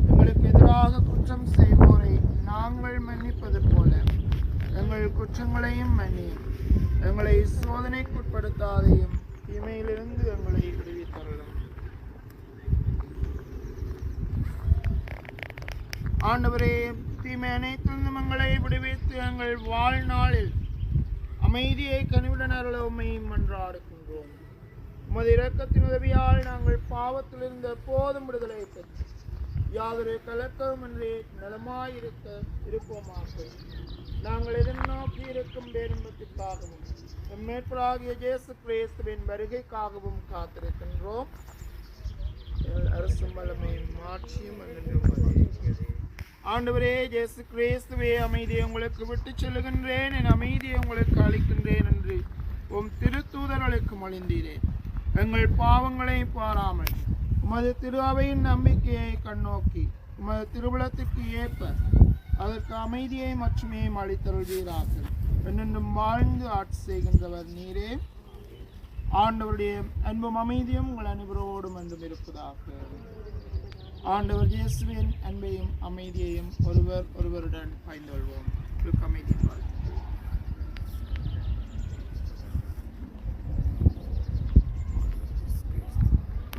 [SPEAKER 5] எங்களுக்கு எதிராக குற்றம் செய்வோரை நாங்கள் மன்னிப்பது போல எங்கள் குற்றங்களையும் மன்னியும். எங்களை சோதனைக்குட்படுத்தாதையும் தீமையிலிருந்து எங்களை விடுவித்தருளும். ஆண்டவரே, தீமை அனைத்திலிருந்தும் எங்களை விடுவித்து எங்கள் வாழ்நாளில் அமைதியை கனிவுடன் அருள உம்மை மன்றாடுகின்றோம். உமது இரக்கத்தின் உதவியால் நாங்கள் பாவத்திலிருந்து எப்போதும் விடுதலை பெற்று யாதொரு கலக்கமின்றி நலமாயிருப்போமாக. நாங்கள் எதிர்நோக்கி இருக்கும் பேரின்பத்திற்காகவும் எம்மேற்பராகிய இயேசு கிறிஸ்துவின் வருகைக்காகவும் காத்திருக்கின்றோம். அரசும் வல்லமையும் மாட்சியும் ஆண்டவரே இயேசு கிறிஸ்துவே, அமைதியை உங்களுக்கு விட்டு செல்லுகின்றேன், என் அமைதியை உங்களுக்கு அளிக்கின்றேன் என்று உம் திருத்தூதர்களுக்கு மொழிந்தீரேன். எங்கள் பாவங்களை பாராமல் உமது திரு அவையின் நம்பிக்கையை கண்ணோக்கி உமது திருவிழத்திற்கு ஏற்ப அதற்கு அமைதியை மற்றுமே அளித்தருள்வீராக. என்னென்றும் வாழ்ந்து ஆட்சி செய்கின்றவர் நீரே. ஆண்டவருடைய அன்பும் அமைதியும் உங்கள் அனைவரோடும் என்றும் இருப்பதாக. ஆண்டவர் இயேசுவின் அன்பையும் அமைதியையும் ஒருவருடன் பகிர்ந்து கொள்வோம். அமைதி.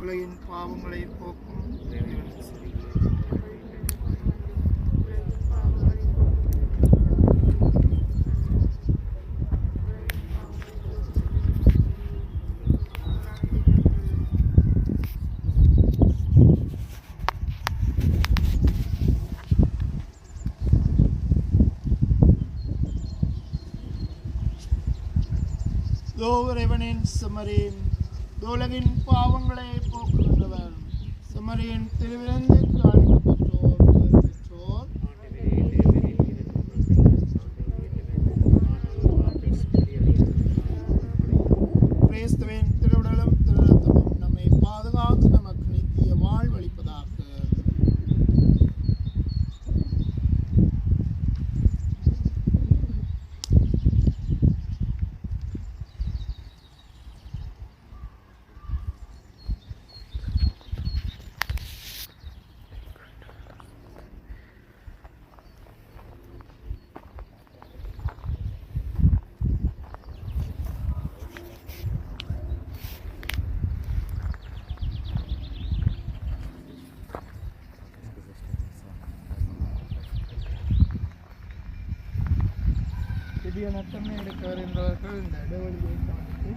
[SPEAKER 5] உலகின் பாவங்களை போக்கும் இறைவனின் செம்மறியின் உலகின் பாவங்களை போக்குகின்றவர். செம்மறியின் திருவிருந்துக்கு அழைக்கப்பட்டோர் பெற்றோர். கிறிஸ்துவின் திருவுடலும் திருரத்தமும் நம்மை பாதுகாத்து நமக்கு நித்திய வாழ்வளிப்பதாக. புதிய நட்டமே எடுக்க வருகின்றவர்கள் இந்த இடைவெளியை பார்த்து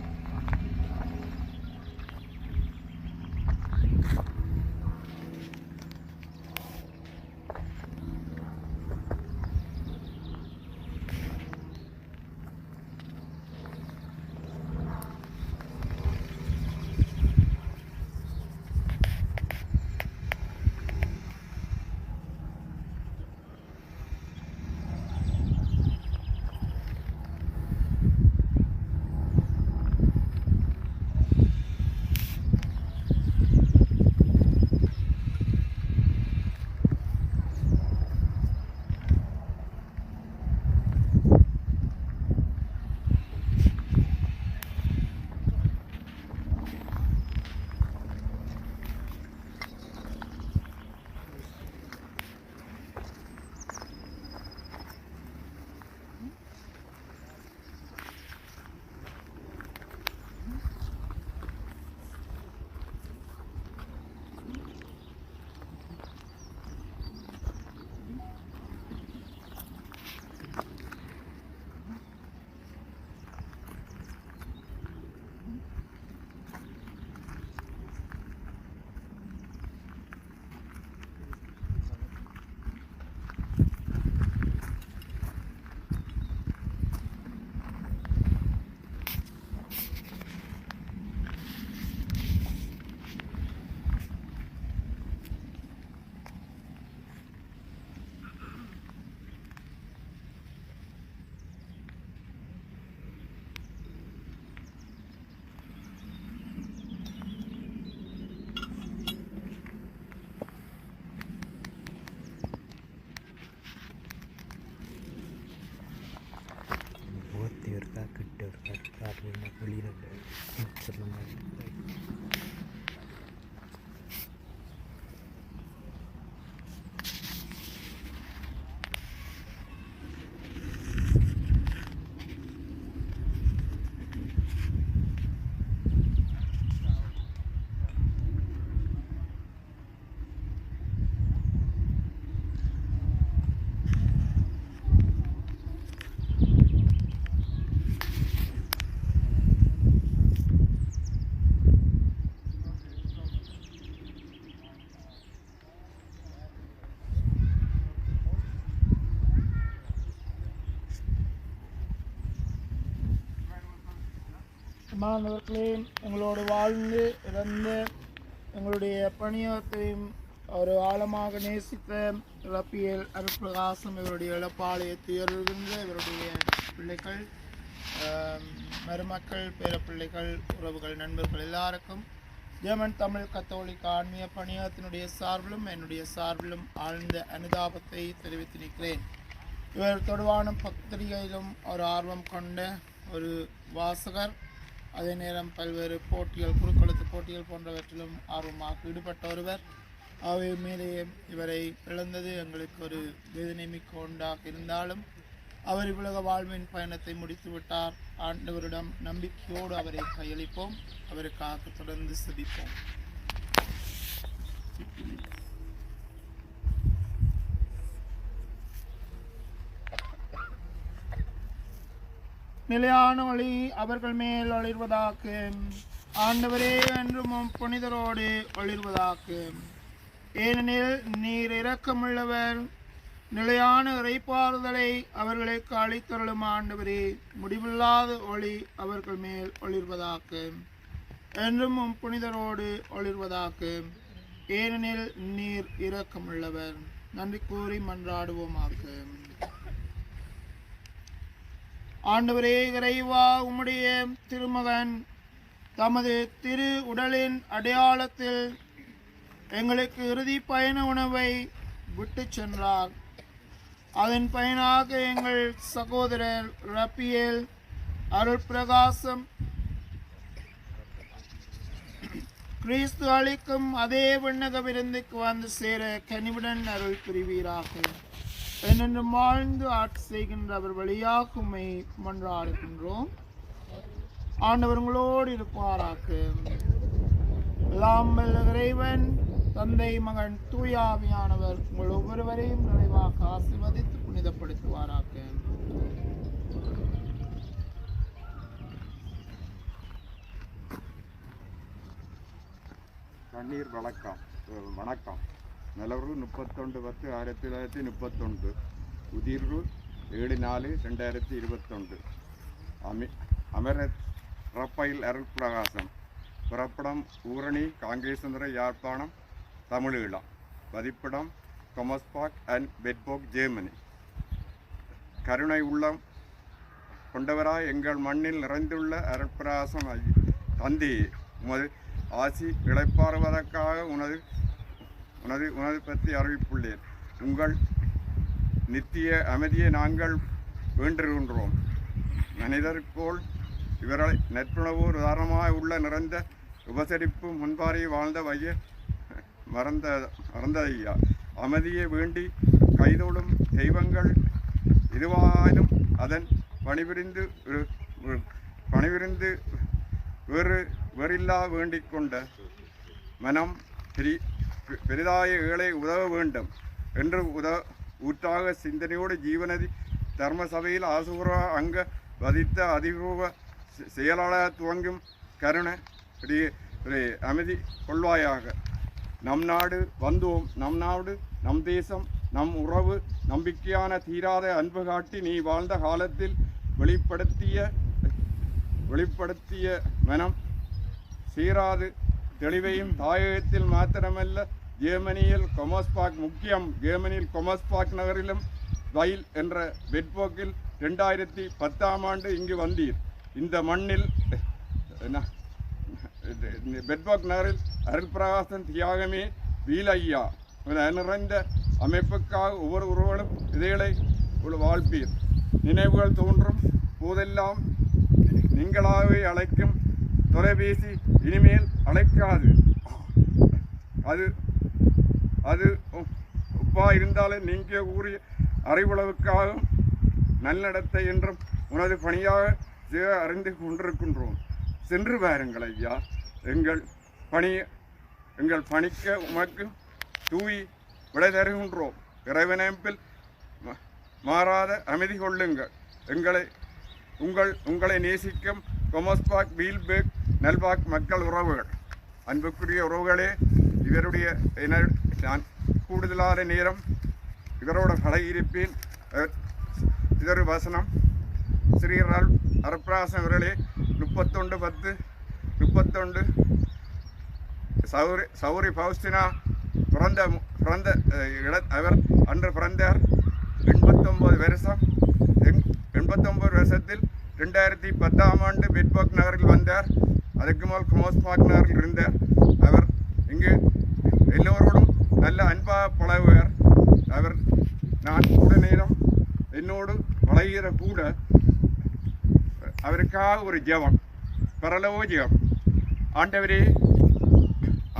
[SPEAKER 3] കിട്ടിയ ഒരു കാട്ടിൽ വെളിയിലുണ്ട്
[SPEAKER 5] மாணவர்களே, எங்களோடு வாழ்ந்து இறந்து எங்களுடைய பணியத்தையும் ஒரு ஆழமாக நேசித்த ரப்பியல் அருட்பிரகாசம் இவருடைய இழப்பாளையத்தை இருக்கின்ற இவருடைய பிள்ளைகள், மருமக்கள், பேரப்பிள்ளைகள், உறவுகள், நண்பர்கள் எல்லாருக்கும் ஜெர்மன் தமிழ் கத்தோலிக்க ஆன்மீக பணியத்தினுடைய சார்பிலும் என்னுடைய சார்பிலும் ஆழ்ந்த அனுதாபத்தை தெரிவித்து நிற்கிறேன். இவர் தொடுவான பத்திரிகையிலும் ஒரு ஆர்வம் கொண்ட ஒரு வாசகர், அதே நேரம் பல்வேறு போட்டிகள், குறுக்கெழுத்து போட்டிகள் போன்றவற்றிலும் ஆர்வமாக ஈடுபட்ட ஒருவர். அவை மேலே இவரை இழந்தது எங்களுக்கு ஒரு வேதனை மிக்க ஒன்றாக இருந்தாலும் அவர் இவ்வுலக வாழ்வின் பயணத்தை முடித்து விட்டார். ஆண்டவரிடம் நம்பிக்கையோடு அவரை கையளிப்போம், அவருக்காக தொடர்ந்து செபிப்போம். நிலையான ஒளி அவர்கள் மேல் ஒளிர்வதாக. ஆண்டவரே, என்றும் புனிதரோடு ஒளிர்வதாக. ஏனெனில் நீர் இரக்கமுள்ளவர், நிலையான இறைப்பாறுதலை அவர்களுக்கு அளித்தருளும் ஆண்டவரே. முடிவில்லாத ஒளி அவர்கள் மேல் ஒளிர்வதாக. என்றும் புனிதரோடு ஒளிர்வதாக. ஏனெனில் நீர் இரக்கமுள்ளவர். நன்றி கூறி மன்றாடுவோமாக. ஆண்டவரே இறைவா, உம்முடைய திருமகன் தமது திரு உடலின் அடையாளத்தில் எங்களுக்கு இறுதி பயண உணவை விட்டு சென்றார். அதன் பயனாக எங்கள் சகோதரர் ரப்பியல் அருட்பிரகாசம் கிறிஸ்து அளிக்கும் அதே விண்ணக விருந்துக்கு வந்து சேர கனிவுடன் அருள் புரிவீராக. என்னென்றும் வாழ்ந்து ஆட்சி செய்கின்ற அவர் வழியாக உம்மை மன்றாடுகின்றோம். ஆண்டவர்களோடு இருப்பாராக. எல்லாம் வல்ல இறைவன் தந்தை, மகன், தூயாவியானவர் உங்கள் ஒவ்வொருவரையும் நிறைவாக ஆசீர்வதித்து புனிதப்படுத்துவாராக.
[SPEAKER 7] கண்ணீர் வணக்கம். நிலவரம் 31/10/1931, உதிர்வு 7/4/2021. அமரர் ரப்பைல் அருட்பிரகாசம். பிறப்பிடம் ஊரணி, காங்கேசந்திர, யாழ்ப்பாணம், தமிழீழம். பதிப்பிடம் கொமஸ்பாக் அண்ட் பெட்போக், ஜெர்மனி. கருணை உள்ளம் கொண்டவராய் எங்கள் மண்ணில் நிறைந்துள்ள அருட்பிரகாசம் தந்தையே, உமது ஆசி இளைப்பாறுவதற்காக உனது பற்றி அறிவிப்புள்ளேன். உங்கள் நித்திய அமைதியை நாங்கள் வேண்டுகின்றோம். மனிதர்போல் இவர்களை நட்புணர்வு உதாரணமாக உள்ள நிறைந்த உபசரிப்பு முன்பாரி வாழ்ந்த வைய மறந்ததையா. அமைதியை வேண்டி கைதோடும் தெய்வங்கள் இதுவாயினும் அதன் பணிவிரிந்து வேறில்லா வேண்டிக் கொண்ட மனம் பெரிதாய ஏழை உதவ வேண்டும் என்று ஊற்றாக சிந்தனையோடு ஜீவநதி தர்ம சபையில் ஆசுர அங்க வதித்த அதிபூர்வ செயலாளர் துவங்கும் கருணை அமைதி கொள்வாயாக. நம் நாடு வந்தோம், நம் நாடு, நம் தேசம், நம் உறவு, நம்பிக்கையான தீராத அன்பு காட்டி நீ வாழ்ந்த காலத்தில் வெளிப்படுத்திய மனம் சீராது தெளிவையும் தாயகத்தில் மாத்திரமல்ல ஜெர்மனியில் கொமஸ்பாக் முக்கியம். ஜெர்மனியில் கொமஸ்பாக் நகரிலும் வயல் என்ற பெட்போக்கில் 2010 இங்கு வந்தீர். இந்த மண்ணில் பெட்போக் நகரில் அருட்பிரகாசன் தியாகமே வீலையா நிறைந்த அமைப்புக்காக ஒவ்வொரு உறவுகளும் இதைகளை வாழ்ப்பீர். நினைவுகள் தோன்றும் போதெல்லாம் நீங்களாகவே அழைக்கும் தொலைபேசி இனிமேல் அழைக்காது. அது அது உப்பா இருந்தாலே நீங்கள் கூறிய அறிவுளவுக்காகவும் நல்லடத்தை என்றும் உனது பணியாக அறிந்து கொண்டிருக்கின்றோம். சென்று வாருங்கள் ஐயா. எங்கள் பணிக்க உமக்கு தூய் விடை தருகின்றோம். இறைவனம்பில் மாறாத அமைதி கொள்ளுங்கள். உங்களை நேசிக்கும் கொமஸ்பாக் வீல்பேக் நல்பாக் மக்கள் உறவுகள். அன்புக்குரிய உறவுகளே, நான் கூடுதலான நேரம் இவரோட பழகியிருப்பேன். இதொரு வசனம் ஸ்ரீ அரப்ராசன் அவர்களே 31:10 சௌரி பௌஸ்தினா அவர் அன்று பிறந்தார். 89 வருஷத்தில் 2010 பெட்பாக் நகரில் வந்தார். அதுக்கு மேல் கொமோஸ்பாக் நகரில் இருந்தார். அவர் இங்கு எல்லோரோடும் நல்ல அன்பாக பழகுவார். அவர் நான் கூட நேரம் என்னோடு பழகிற கூட அவருக்காக ஒரு ஜெபம், பரலோக ஜெபம்.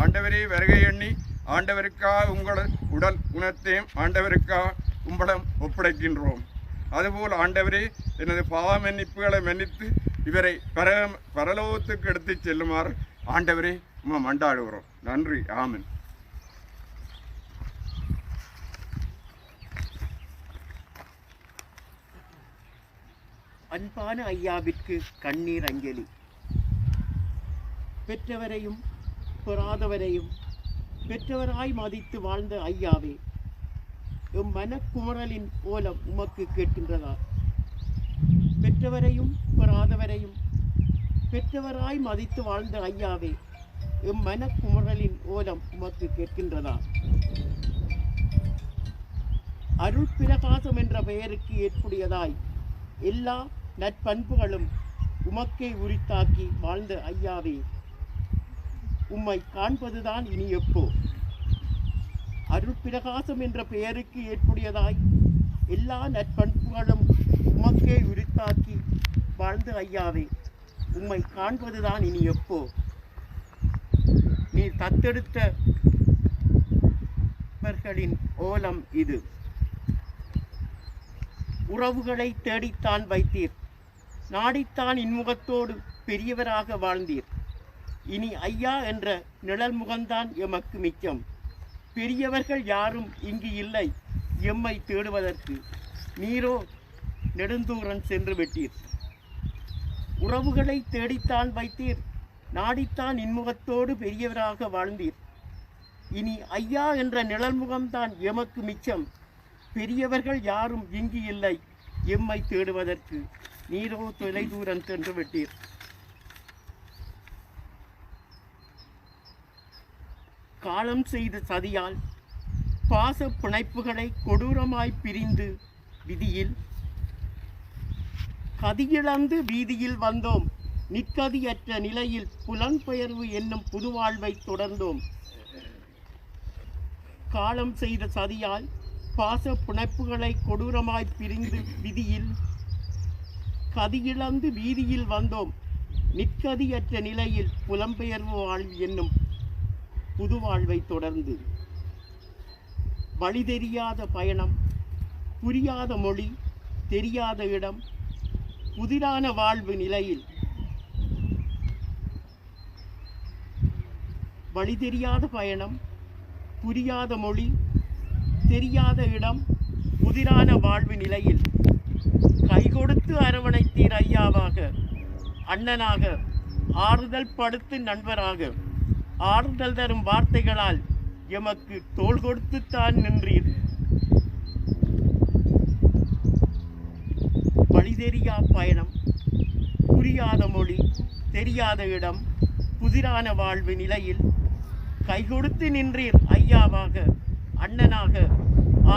[SPEAKER 7] ஆண்டவரே வருகை எண்ணி ஆண்டவருக்காக உங்கள் உடல் உணர்த்தையும் ஆண்டவருக்காக உம்பளம் ஒப்படைக்கின்றோம். அதுபோல் ஆண்டவரே எனது பாவ மன்னிப்புகளை மன்னித்து இவரை பரலோகத்துக்கு எடுத்து செல்லுமாறு ஆண்டவரே மண்டாடுகிறோம். நன்றி. ஆமென்.
[SPEAKER 6] அன்பான ஐயாவிற்கு கண்ணீர் அஞ்சலி. பெற்றவரையும் பெறாதவரையும் பெற்றவராய் மதித்து வாழ்ந்த ஐயாவே, எம் மனக்குமரலின் ஓலம் உமக்கு கேட்கின்றதா? பெற்றவரையும் பெறாதவரையும் பெற்றவராய் மதித்து வாழ்ந்த ஐயாவே, எம் மனக்குமரலின் ஓலம் உமக்கு கேட்கின்றதா? அருள் பிரகாசம் என்ற பெயருக்கு ஏற்புடையதாய் எல்லா நற்பண்புகளும் உமக்கே உரித்தாக்கி வாழ்ந்த ஐயாவே, உம்மை காண்பதுதான் இனி எப்போ? அருட்பிரகாசம் என்ற பெயருக்கு ஏற்புடையதாய் எல்லா நற்பண்புகளும் உமக்கே உரித்தாக்கி வாழ்ந்த ஐயாவே, உம்மை காண்பதுதான் இனி எப்போ? நீ தத்தெடுத்தவர்களின் ஓலம் இது. உறவுகளை தேடித்தான் வைத்தீர், நாடித்தான் இன்முகத்தோடு பெரியவராக வாழ்ந்தீர். இனி ஐயா என்ற நிழல் முகம்தான் எமக்கு மிச்சம். பெரியவர்கள் யாரும் இங்கு இல்லை எம்மை தேடுவதற்கு. நீரோ நெடுந்தூரன் சென்று விட்டீர். உறவுகளை தேடித்தான் வைத்தீர், நாடித்தான் இன்முகத்தோடு பெரியவராக வாழ்ந்தீர். இனி ஐயா என்ற நிழல் முகம்தான் எமக்கு மிச்சம். பெரியவர்கள் யாரும் இங்கு இல்லை எம்மை தேடுவதற்கு. நீரோ தொலைதூரன் சென்று விட்டீர். காலம் செய்த சதியால் பாச பிணைப்புகளை கொடூரமாய் பிரிந்து விதியில் கதியிழந்து வீதியில் வந்தோம். நிற்கதியற்ற நிலையில் புலன்பெயர்வு என்னும் புதுவாழ்வை தொடர்ந்தோம். காலம் செய்த சதியால் பாச பிணைப்புகளை கொடூரமாய் பிரிந்து விதியில் கதியிழந்து வீதியில் வந்தோம். நிற்கதியற்ற நிலையில் புலம்பெயர்வு வாழ்வு என்னும் புதுவாழ்வை தொடர்ந்து வழி தெரியாத பயணம், புரியாத மொழி, தெரியாத இடம், புதிரான வாழ்வு நிலையில் வழி தெரியாத பயணம், புரியாத மொழி, தெரியாத இடம், புதிரான வாழ்வு நிலையில் கை கொடுத்து அரவணைத்தீர் ஐயாவாக, அண்ணனாக, ஆறுதல் படுத்து நண்பராக, ஆறுதல் தரும் வார்த்தைகளால் எமக்கு தோள் கொடுத்துத்தான் நின்றீர். வழி தெரியா பயணம், புரியாத மொழி, தெரியாத இடம், புதிரான வாழ்வு நிலையில் கை கொடுத்து நின்றீர் ஐயாவாக, அண்ணனாக,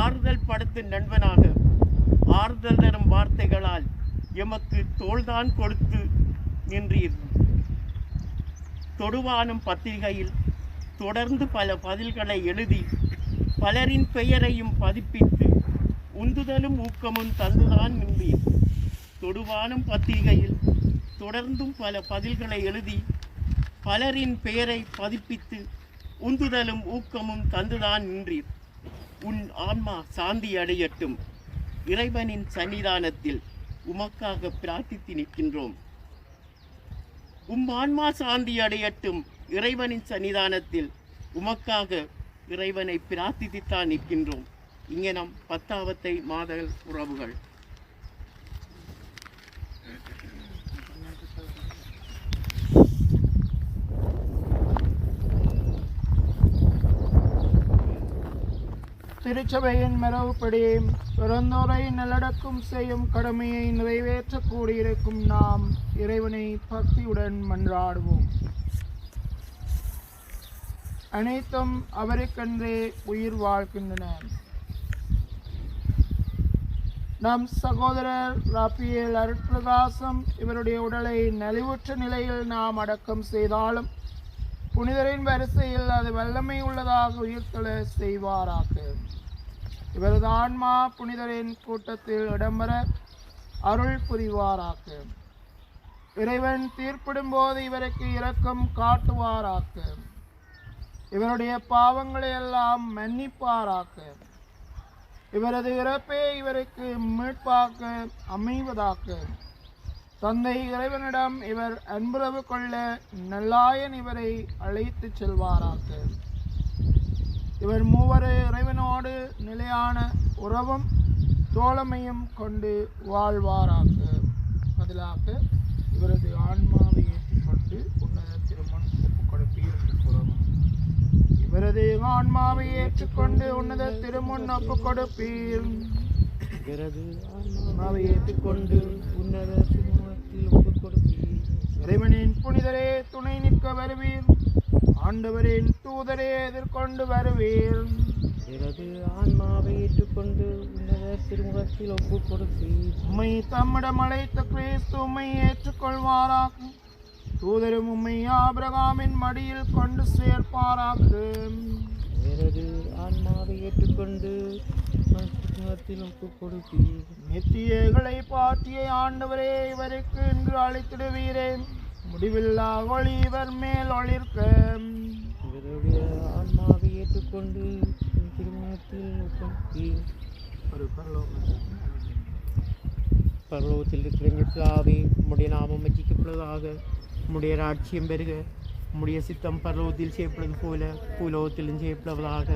[SPEAKER 6] ஆறுதல் படுத்து நண்பனாக, ஆறுதல் தரும் வார்த்தைகளால் எமக்கு தோள்தான் கொடுத்து நின்றீர். தொடுவானும் பத்திரிகையில் தொடர்ந்து பல பதில்களை எழுதி பலரின் பெயரையும் பதிப்பித்து உந்துதலும் ஊக்கமும் தந்துதான் நின்றீர். தொடுவானும் பத்திரிகையில் தொடர்ந்தும் பல பதில்களை எழுதி பலரின் பெயரை பதிப்பித்து உந்துதலும் ஊக்கமும் தந்துதான் நின்றீர். உன் ஆன்மா சாந்தி அடையட்டும். இறைவனின் சன்னிதானத்தில் உமக்காக பிரார்த்தித்து நிற்கின்றோம். ஆன்மா சாந்தி அடையட்டும். இறைவனின் சன்னிதானத்தில் உமக்காக இறைவனை பிரார்த்தித்துத்தான் நிற்கின்றோம். இங்கே நம் 10வது மாதல் உறவுகள்.
[SPEAKER 5] திருச்சபையின் மரபுப்படி பிறந்தோரை நல்லடக்கம் செய்யும் கடமையை நிறைவேற்ற கூடியிருக்கும் நாம் இறைவனை பக்தியுடன் மன்றாடுவோம். அனைத்தும் அவருக்கென்றே உயிர் வாழ்கின்றன. நம் சகோதரர் ராபியேல் அருட்பிரகாசம் இவருடைய உடலை நலிவுற்ற நிலையில் நாம் அடக்கம் செய்தாலும் புனிதரின் வரிசையில் அது வல்லமை உள்ளதாக உயிர்த்தெழ செய்வாராக. இவரது ஆன்மா புனிதரின் கூட்டத்தில் இடம்பெற அருள் புரிவாராக. இறைவன் தீர்ப்பிடும் போது இவருக்கு இரக்கம் காட்டுவாராக. இவருடைய பாவங்களை எல்லாம் மன்னிப்பாராக. இவரது இறப்பே இவருக்கு மீட்பாக அமைவதாக. தந்தை இறைவனிடம் இவர் அன்புறவு கொள்ள நல்லாயன் இவரை அழைத்து செல்வாராக. இவர் மூவரு இறைவனோடு நிலையான உறவும் தோழமையும் கொண்டு வாழ்வாராக. பதிலாக இவரது ஆன்மாவை ஏற்றுக்கொண்டு உன்னத திருமண் ஒப்புக் கொடுப்பீர் என்று கூறவும். இவரது ஆன்மாவை ஏற்றுக்கொண்டு உன்னத திருமுன் ஒப்புக் கொடுப்பீர். ஆன்மாவை ஏற்றுக்கொண்டு உன்னத திருமணத்தில் ஒப்புக் கொடுப்பீர். இறைவனின் புனிதரே துணை நிற்க வருவீர். ஆண்டவரின் தூதரே எதிர்கொண்டு வருவீர்.
[SPEAKER 6] எனது ஆன்மாவை ஏற்றுக்கொண்டு உன்னத திருமுகத்தில் ஒப்புக் கொடுப்பீர்.
[SPEAKER 5] உம்மை தம்மிடம் அழைத்த கிறிஸ்து உம்மை ஏற்றுக்கொள்வாராக. தூதரும் உம்மை ஆபிரகாமின் மடியில் கொண்டு சேர்ப்பாராக.
[SPEAKER 6] எனது ஆன்மாவை ஏற்றுக்கொண்டு ஒப்புக் கொடுப்பீர்.
[SPEAKER 5] நித்தியகளை பாட்டிய ஆண்டவரே இவருக்கு இன்று அழைத்திடுவீரே. முடிவில்லா ஒளி இவர் மேல் ஒளிர்க்க.
[SPEAKER 6] இவருடைய ஆன்மாவை ஏற்றுக்கொண்டு திருமணத்தில் ஒப்புக்
[SPEAKER 5] ஒரு
[SPEAKER 6] பரலோகத்தில் இருக்கிற பிதாவே, உம்முடைய நாமம் வச்சிக்கப்படுவதாக. உம்முடைய ராட்சியம் பெருக. உம்முடைய சித்தம் பரலோகத்தில் செய்யப்படுவது போல பூலோகத்திலும் செய்யப்படுவதாக.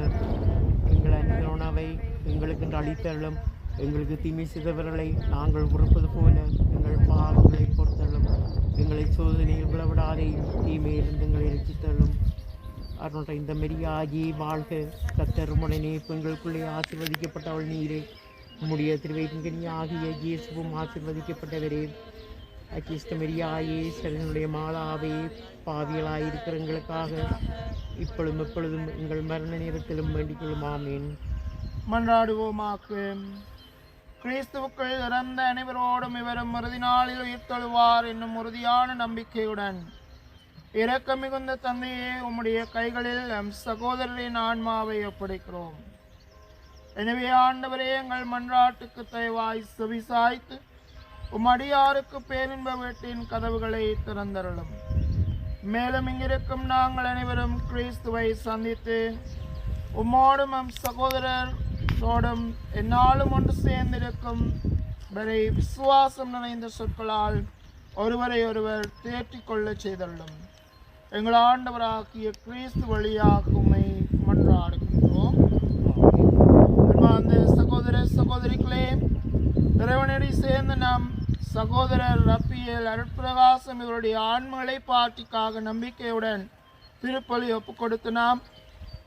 [SPEAKER 6] எங்கள் அன்றாட உணவை எங்களுக்கு அளித்தருளும். எங்களுக்கு தீமை செய்தவர்களை நாங்கள் பொறுப்பது போல எங்கள் பாவங்களை பொறுத்தருளும். எங்களை சோதனையில் விடவிடாதே, தீமையிலிருந்து எங்களை ரட்சித்தருளும். அருணை இந்த மெரியாகி வாழ்க. கர்த்தர் உடனே பெண்களுக்குள்ளே ஆசீர்வதிக்கப்பட்டவள் நீரே. உம்முடைய திருவயிற்றின் ஆகிய இயேசுவும் ஆசீர்வதிக்கப்பட்டவரே. அக்கிஷ்டமெரியாயே, சரனுடைய மாதாவே, பாவியலாயிருக்கிற எங்களுக்காக இப்பொழுதும் எப்பொழுதும் எங்கள் மரண நேரத்திலும் வேண்டிக் கொள்ளும். ஆமீன்.
[SPEAKER 5] மன்றாடுவோமாக்கு. கிறிஸ்துவுக்குள் இறந்த அனைவரோடும் இவரும் இறுதி நாளில் உயிர்த்தெழுவார் என்னும் உறுதியான நம்பிக்கையுடன் இரக்கம் மிகுந்த தந்தையே, உம்முடைய கைகளில் நம் சகோதரரின் ஆன்மாவை ஒப்படைக்கிறோம். எனவே ஆண்டவரே, எங்கள் மன்றாட்டுக்கு தயவாய் செவிசாய்த்து உம்மடியாருக்கு பேரின்ப வீட்டின் கதவுகளை திறந்தருளும். மேலும் இங்கிருக்கும் நாங்கள் அனைவரும் கிறிஸ்துவை சந்தித்து உம்மோடும் நம் சகோதரரோடும் என்னாலும் ஒன்று சேர்ந்திருக்கும் வரை விசுவாசம் நிறைந்த சொற்களால் ஒருவரை ஒருவர் தேற்றிக் கொள்ள செய்தள்ளும். எங்கள் ஆண்டவராகிய கிறிஸ்து வழியாக உம்மை மன்றாடுகின்றோம். அன்பார்ந்த சகோதர சகோதரிகளே, இறைவனடி சேர்ந்த நாம் சகோதரர் ரப்பியேல் அருட்பிரகாசம் இவருடைய ஆன்மகளை பாட்டிக்காக நம்பிக்கையுடன் திருப்பலி ஒப்புக் கொடுத்து நாம்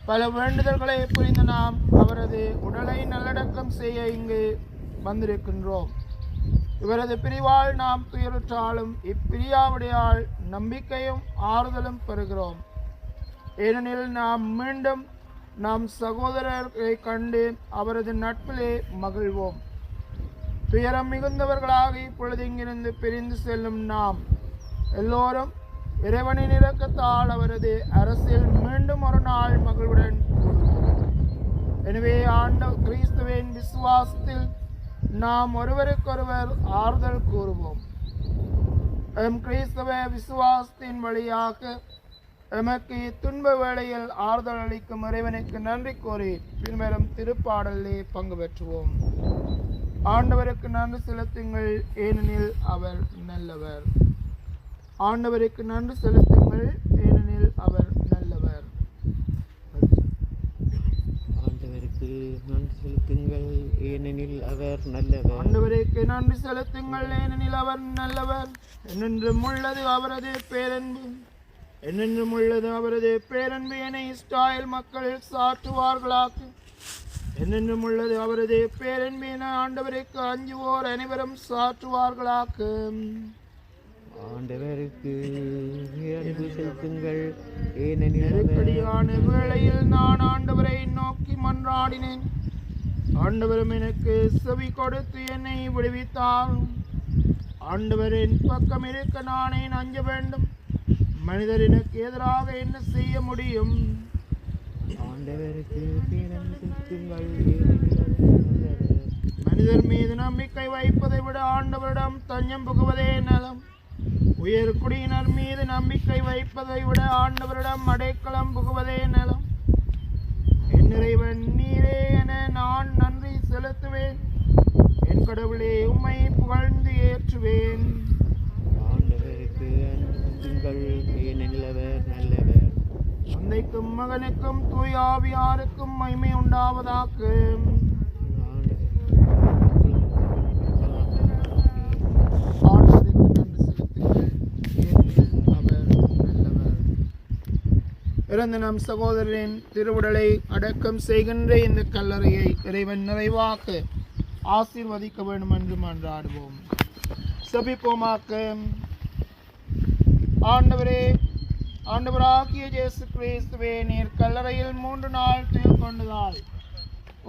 [SPEAKER 5] பல வேண்டுதல்களை புரிந்து நாம் அவரது உடலை நல்லடக்கம் செய்ய இங்கு வந்திருக்கின்றோம். இவரது பிரிவால் நாம் துயருற்றாலும் இப்பிரியாவுடையால் நம்பிக்கையும் ஆறுதலும் பெறுகிறோம். ஏனெனில் நாம் மீண்டும் நம் சகோதரரை கண்டு அவரது நட்பிலே மகிழ்வோம். துயரம் மிகுந்தவர்களாக இப்பொழுது இங்கிருந்து பிரிந்து செல்லும் நாம் எல்லோரும் இறைவனின் இரக்கத்தால் அவரது அரசில் மீண்டும் ஒரு நாள் மகிழ்வுடன் கூடுவோம். எனவே கிறிஸ்துவின் விசுவாசத்தில் நாம் ஒருவருக்கொருவர் ஆறுதல் கூறுவோம். எம் கிறிஸ்தவ விசுவாசத்தின் வழியாக எமக்கு துன்ப வேளையில் ஆறுதல் அளிக்கும் இறைவனுக்கு நன்றி கூறி பின்வரும் திருப்பாடலிலே பங்கு பெற்றுவோம். ஆண்டவருக்கு நன்றி செலுத்துங்கள், ஏனெனில் அவர் நல்லவர். ஆண்டவருக்கு நன்றி செலுத்துங்கள், ஏனெனில் அவர் நல்லவர்.
[SPEAKER 6] ஆண்டவருக்கு நன்றி செலுத்துங்கள், ஏனெனில் அவர் நல்லவர்.
[SPEAKER 5] ஆண்டவருக்கு நன்றி செலுத்துங்கள், ஏனெனில் அவர் நல்லவர். என்னென்றும் உள்ளது அவரது பேரன்பு, என்னென்றும் உள்ளது அவரது பேரன்பு என இஸ்ராயேல் மக்கள் சாற்றுவார்களாக. என்னென்றும் உள்ளது அவரது பேரன்பு என ஆண்டவருக்கு அஞ்சுவோர் அனைவரும் சாற்றுவார்களாக.
[SPEAKER 6] ஆண்டவருக்கு நன்றி செலுத்துங்கள், ஏனெனில்
[SPEAKER 5] நெருக்கடியான வேளையில் நான் ஆண்டவரை நோக்கி மன்றாடினேன். ஆண்டவரும் எனக்கு செவி கொடுத்து என்னை விடுவித்தார். ஆண்டவரின் பக்கம் இருக்க நானே அஞ்ச வேண்டும். மனிதர் எனக்கு எதிராக என்ன செய்ய முடியும்?
[SPEAKER 6] ஆண்டவருக்கு நன்றி செலுத்துங்கள், ஏனெனில் அவர் நல்லவர்.
[SPEAKER 5] மனிதர் மீது நம்பிக்கை வைப்பதை விட ஆண்டவரிடம் தஞ்சம் புகுவதே நலம். உயர் குடியினர் மீது நம்பிக்கை வைப்பதை விட ஆண்டவரிடம் அடைக்கலம் புகுவதே நலம். என் இறைவன் நீரே என நான் நன்றி செலுத்துவேன். என் கடவுளே, உம்மை புகழ்ந்து ஏற்றுவேன்.
[SPEAKER 6] ஆண்டவருக்கு நன்றி செலுத்துங்கள், ஏனெனில் அவர் நல்லவர்.
[SPEAKER 5] தந்தைக்கும் மகனுக்கும் தூய ஆவியாருக்கும் மகிமை உண்டாவதாக. ஆண்டவருக்கு நன்றி செலுத்துங்கள், ஏனெனில் அவர் நல்லவர். இறந்த நம் சகோதரரின் திருவுடலை அடக்கம் செய்கின்ற இந்த கல்லறையை இறைவன் நிறைவாக ஆசீர்வதிக்க வேண்டும் என்று மன்றாடுவோம். செபிப்போமாக்க. ஆண்டவரே, ஆண்டவராகிய இயேசு கிறிஸ்துவே, நீர் கல்லறையில் 3 நாள் துயில் கொண்டதால்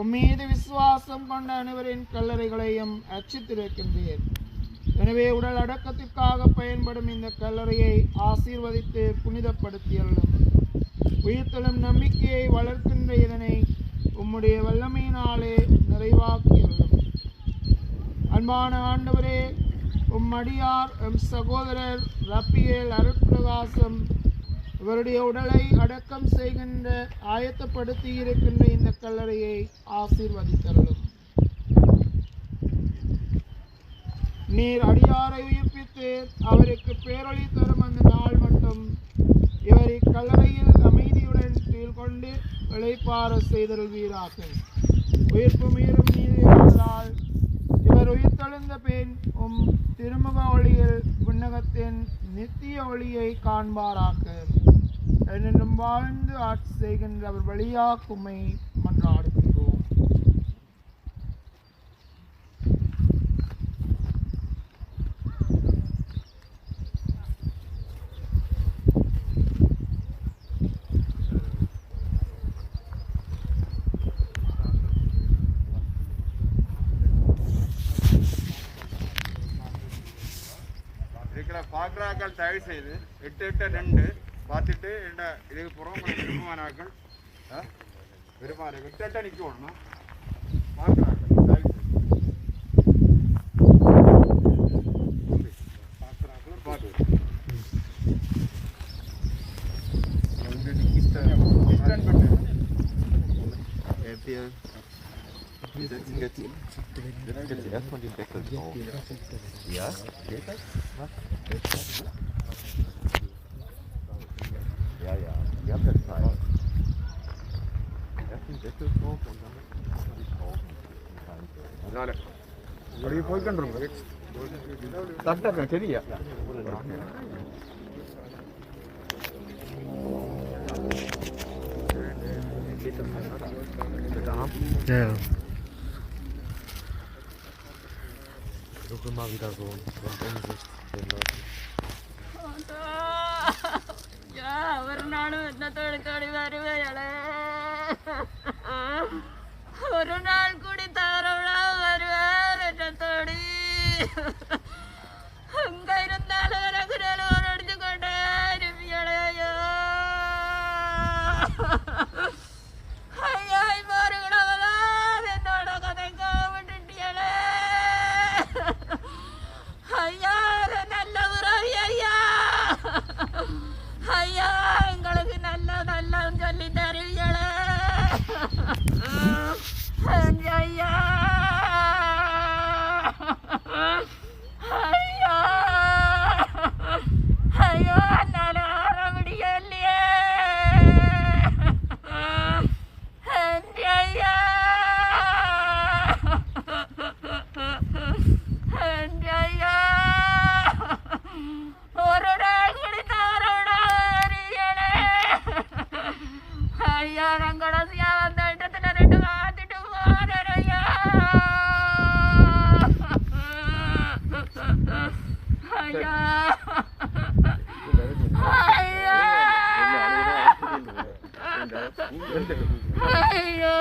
[SPEAKER 5] உம்மீது விசுவாசம் கொண்ட அனைவரின் கல்லறைகளையும் அர்ச்சித்திருக்கின்றீர். எனவே உடல் அடக்கத்திற்காக பயன்படும் இந்த கல்லறையை ஆசீர்வதித்து புனிதப்படுத்தியுள்ளோம். உயிர்த்தெழும் நம்பிக்கையை வளர்க்கின்ற இதனை உம்முடைய வல்லமையினாலே நிறைவாக்கியுள்ளோம். அன்பான ஆண்டவரே, உம்மடியார் எம் சகோதரர் ரப்பியேல் அருட்பிரகாசம் இவருடைய உடலை அடக்கம் செய்கின்ற ஆயத்தப்படுத்தி இருக்கின்ற இந்த கல்லறையை ஆசீர்வதித்தருளும். நீர் அடியாரை உயிர்ப்பித்து அவருக்கு பேரொளி தரும் அந்த நாள் மட்டும் இவர் இக்கல்லறையில் அமைதியுடன் துயில் கொண்டு இளைப்பாற செய்தருள்வீராக. உயிர்ப்பு மீறும் நீதியால் இவர் உயிர்த்தெழுந்த பின் உம் திருமுக ஒளியில் விண்ணகத்தின் நித்திய ஒளியை காண்பாராக. என்னென்றும் வாழ்ந்து ஆட்சி செய்கின்ற அவர் வழியாக உம்மை மன்றாடுகின்றோம்.
[SPEAKER 7] பார்க்குறாக்கள் தயவு செய்து 8-8-2 பார்த்துட்டு என்ன இதுக்கு புறம் விருப்பமானாக்கள் விரும்பாரு 8-8 நிற்கணும் பார்க்குறாக்கள் தயவு செய்து பார்க்குறாக்கள்
[SPEAKER 4] Wir setzen jetzt erstmal den Deckel drauf. Ja? Geht das? Ja, ja. Wir haben ja Zeit. Erst den Deckel drauf und dann die Schrauben.
[SPEAKER 7] அப்படியே போய்கொண்டிருங்க தட்டங்க சரியா
[SPEAKER 1] Ja. Ich suche immer wieder so Umsicht den Leuten.
[SPEAKER 8] ஒரு நாளும் என்ன தேடி தேடி வருவேளே, ஒரு நாள் கூடி தவறவிழா வருவார் என்ன தேடி. அங்க இருந்தாலும் எனக்கு நிலவரம் அடிச்சு கொண்டே இருப்பியலையோ. ஐயா மாறுகளவெல்லாம் என்னோட கதைக்க விட்டுட்டியலே. ஐயா நல்ல உறவியை ஐயா ஐயா ஐயோ என்னால ஆட முடியலையே ஐயா ஐயா ஒரு நாள் குடித்தவரோட ஐயா நான் கடைசியா வந்த இடத்துல 2 வாத்திட்டு போறேன் ஐயா ஐயா ஐயா ஐயா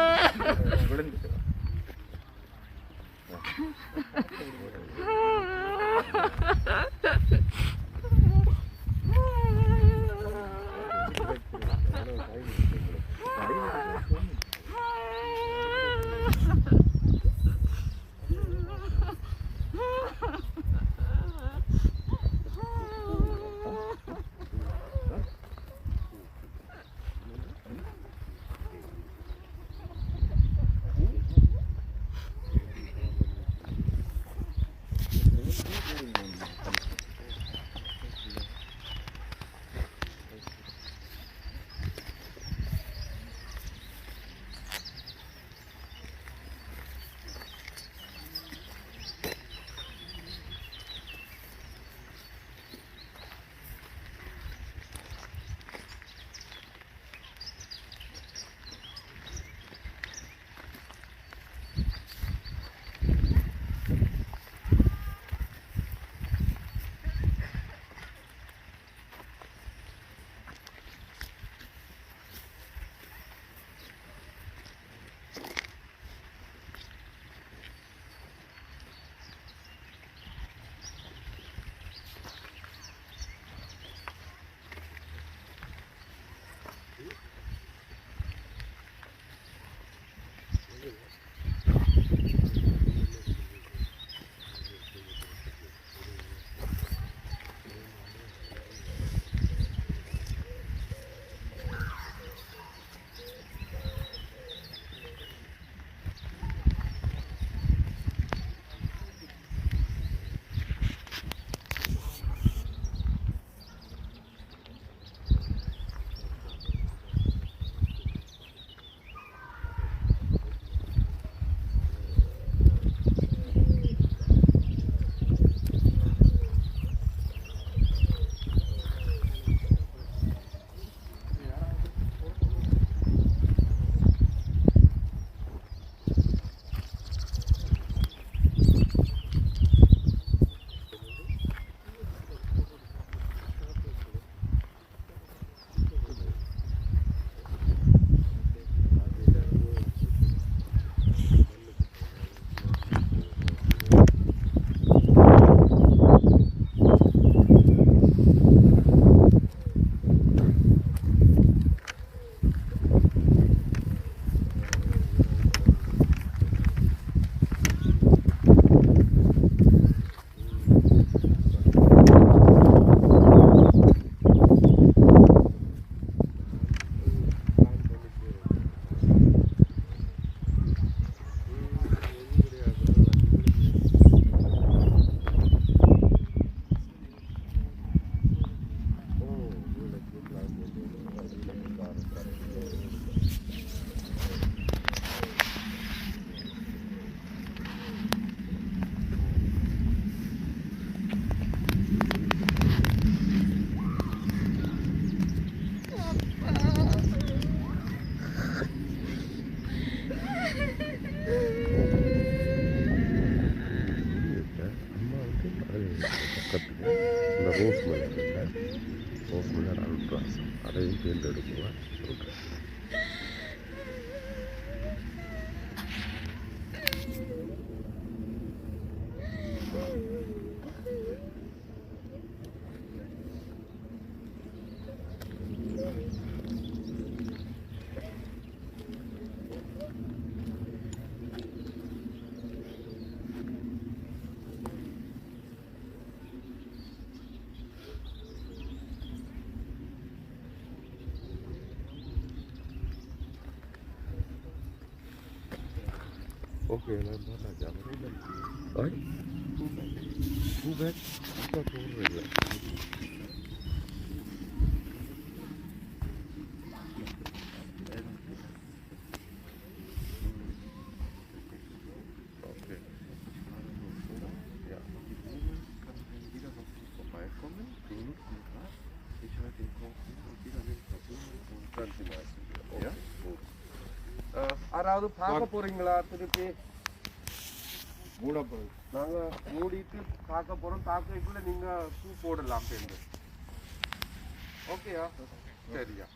[SPEAKER 4] ரோஸ் மலர் இல்லை, ரோஸ் மலர் அல்ட்ராஸ் அதையும் தேர்ந்தெடுக்குவேன் சொல்கிறேன். Okay, dann machen wir ja. Oi? Too bad.
[SPEAKER 1] யாராவது பார்க்க போறீங்களா திருப்பி மூட போறோம் நாங்க மூடிட்டு பார்க்க போறோம் பார்க்கக்குள்ள நீங்க பூ போடலாம் சேர்ந்து ஓகேயா சரியா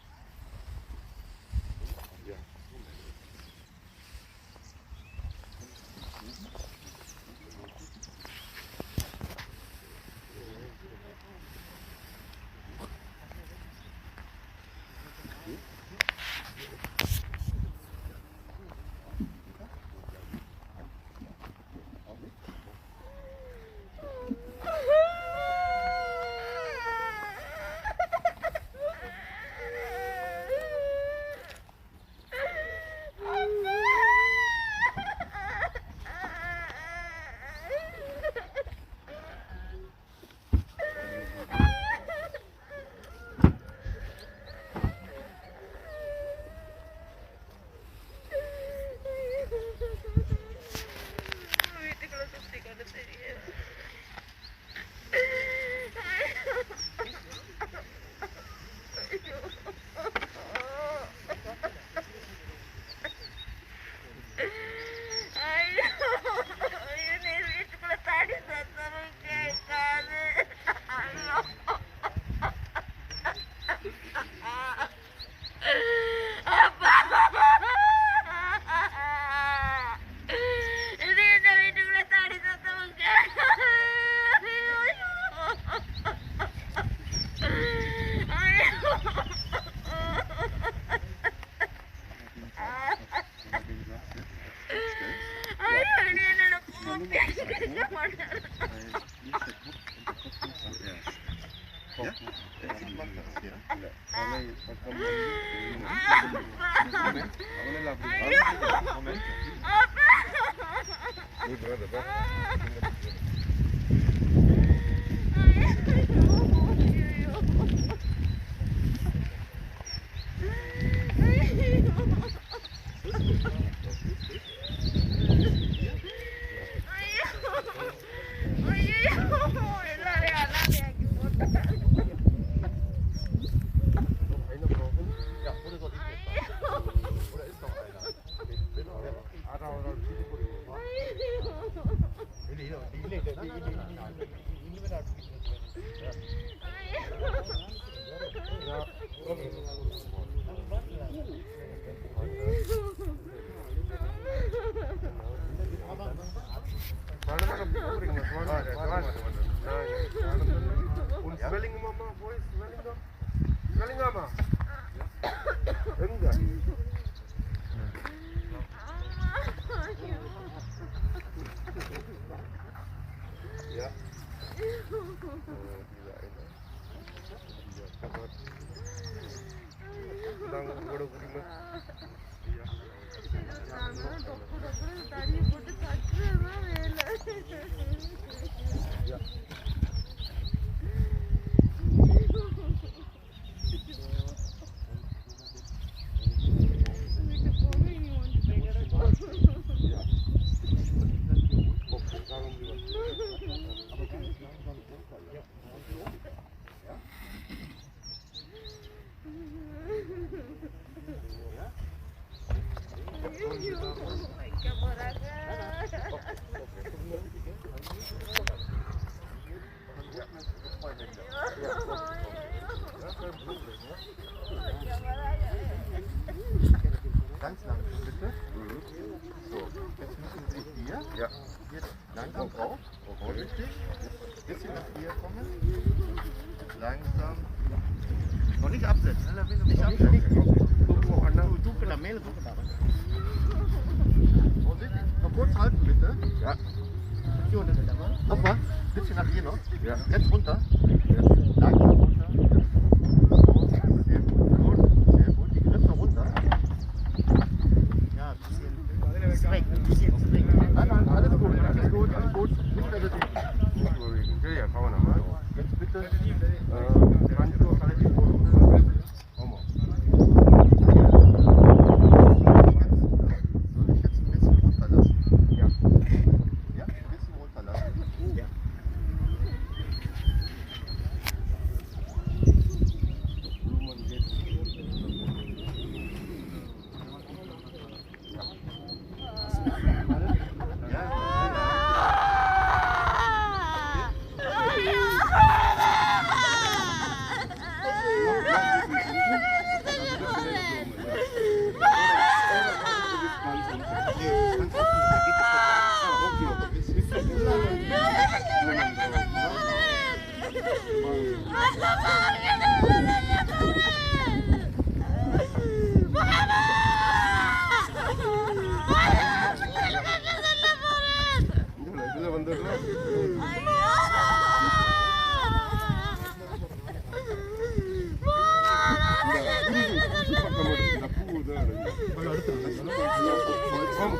[SPEAKER 4] Ganz langsam bitte. So, jetzt müssen Sie hier. Ja. Jetzt langsam rauf. Richtig. Bisschen nach hier kommen. Langsam. Noch nicht absetzen. Nicht absetzen.
[SPEAKER 6] தூக்கடா மேல தூக்கடா
[SPEAKER 4] Vorsicht. Noch kurz halten bitte. Ja.
[SPEAKER 6] Hier unten da mal.
[SPEAKER 4] Nochmal. Bisschen nach hier noch. Ja. Jetzt runter. Ja. Langsam runter. So. Sehr gut. Sehr gut. Die Griffe runter.
[SPEAKER 6] Ja, bisschen weg, bisschen weg.
[SPEAKER 4] bitte. Handschuhe relativ groß. Komm. Soll ich jetzt ein bisschen runterlassen? Ja. Ja, ein bisschen runterlassen? Ja. Blumen geht.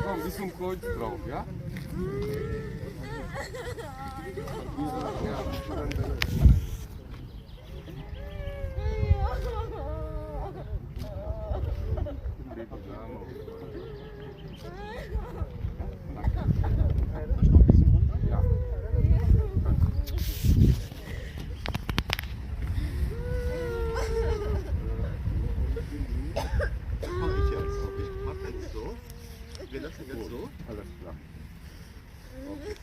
[SPEAKER 4] Komm, bisschen Kreuz drauf, ja? Wir lassen jetzt so. Alles klar. Okay.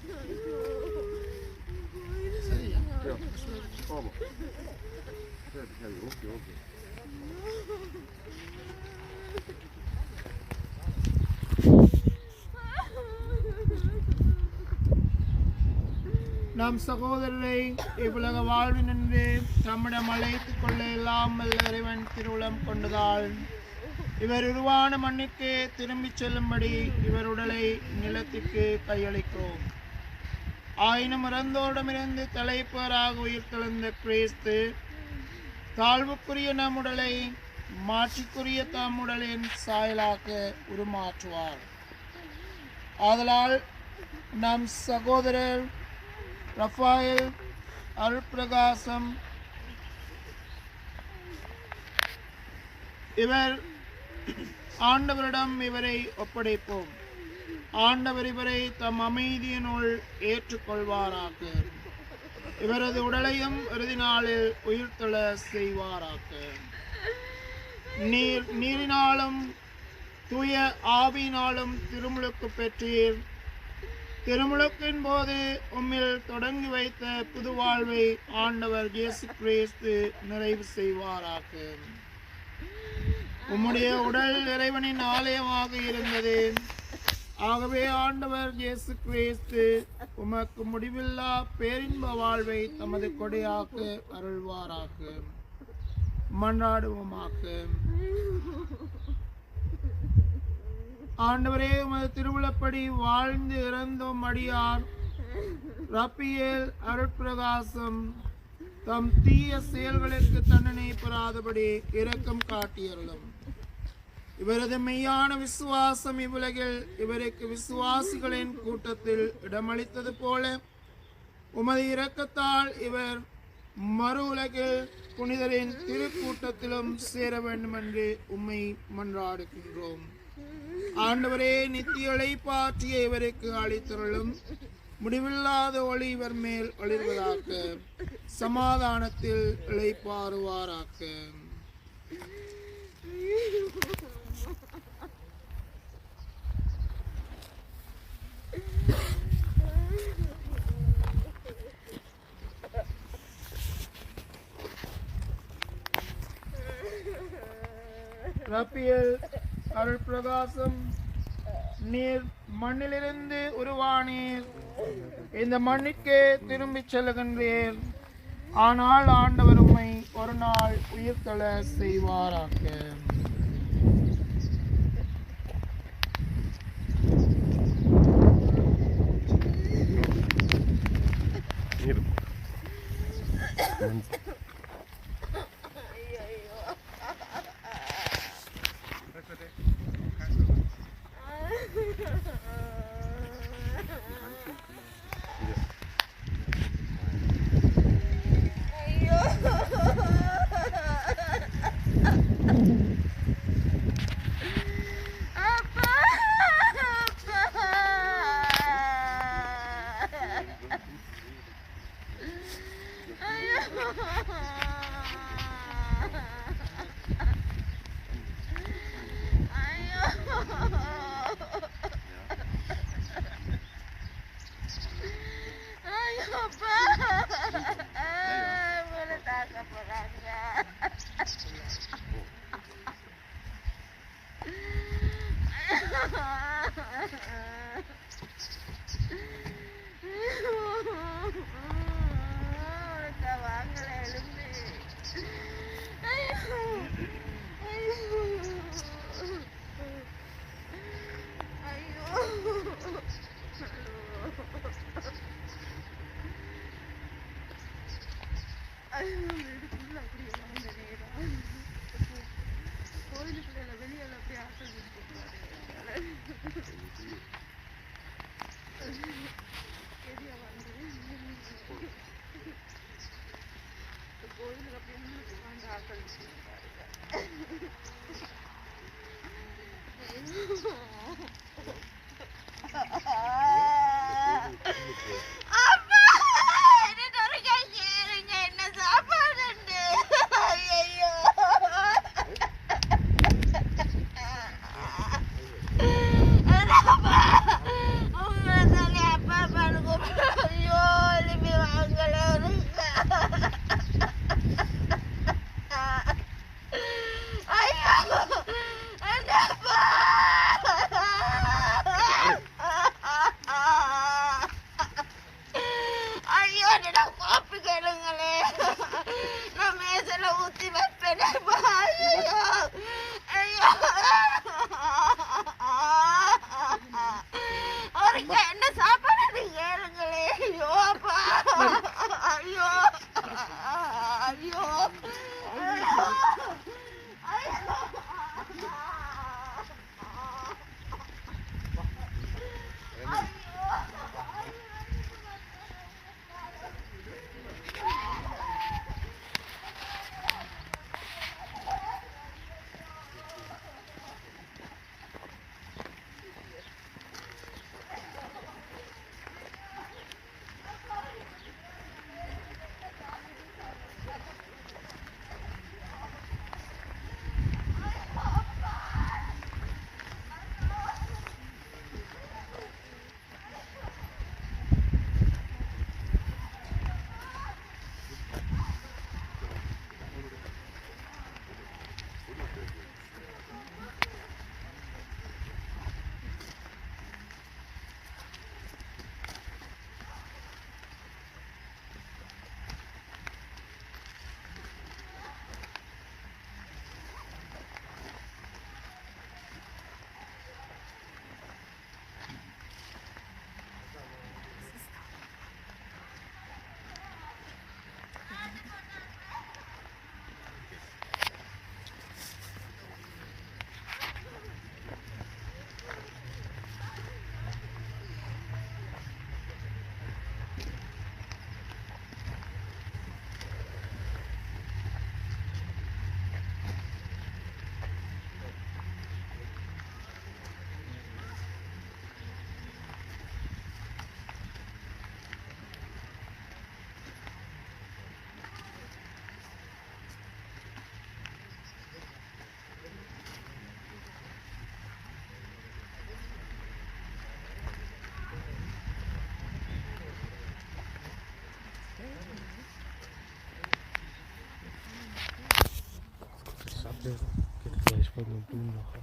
[SPEAKER 4] Ja, komm. Okay.
[SPEAKER 5] நம் சகோதரரை இவ்வுலக வாழ்வினின்று தம்மிடம் அழைத்துக் கொள்ள எல்லாம் வல்ல இறைவன் திருவுளம் கொண்டதால் இவர் உருவான மண்ணுக்கு திரும்பிச் செல்லும்படி இவர் உடலை நிலத்திற்கு கையளிக்கிறோம். ஆயினும் இறந்தோரிடமிருந்து தலைப்பராக உயிர்த்தெழுந்த கிறிஸ்து தாழ்வுக்குரிய நம் உடலை மாற்றிக்குரிய தம் உடலின் சாயலாக உருமாற்றுவார். ஆதலால் நம் சகோதரர் ரஃபாயல் அருட்பிரகாசம் இவர் ஆண்டவரிடம் இவரை ஒப்படைப்போம். ஆண்டவர் இவரை தம் அமைதியினுள் ஏற்றுக்கொள்வாராக. இவரது உடலையும் இறுதி நாளில் உயிர்த்தெழ செய்வாராக. நீரினாலும் தூய ஆவியினாலும் திருமுழுக்கு பெற்றீர். திருமுழுக்கின் போது உம்மில் தொடங்கி வைத்த புது வாழ்வை ஆண்டவர் இயேசு கிறிஸ்து நிறைவு செய்வாராக. உம்முடைய உடல் இறைவனின் ஆலயமாக இருந்தது. ஆகவே ஆண்டவர் இயேசு கிறிஸ்து உமக்கு முடிவில்லா பேரின்ப வாழ்வை தமது கொடையாக்க அருள்வாராக. மன்றாடுவோமாக. ஆண்டவரே, உமது திருவுளப்படி வாழ்ந்து இறந்தோம் அடியார் ரப்பியேல் அருட்பிரகாசம் தம் தீய செயல்களுக்கு தண்டனை பெறாதபடி இரக்கம் காட்டியருளும். இவரது மெய்யான விசுவாசம் இவ்வுலகில் இவருக்கு விசுவாசிகளின் கூட்டத்தில் இடமளித்தது போல உமது இரக்கத்தால் இவர் மறு உலகில் புனிதரின் திருக்கூட்டத்திலும் சேர வேண்டும் என்று உம்மை மன்றாடுகின்றோம். ஆண்டவரே, நித்திய இளைப்பாற்றிய இவருக்கு அளித்தருளும். முடிவில்லாத ஒளி இவர் மேல் ஒளிர்வதாக. சமாதானத்தில் இளைப்பாறுவாராக. ரப்பியல் அருட்பிரகாசம், நீர் மண்ணிலிருந்து உருவானீர். இந்த மண்ணிற்கே திரும்பிச் செல்லுகின்றீர். ஆனால் ஆண்டவர் உம்மை ஒரு நாள் உயிர்த்தெழ செய்வாராக.
[SPEAKER 3] Geht gleich bei den Blumen noch.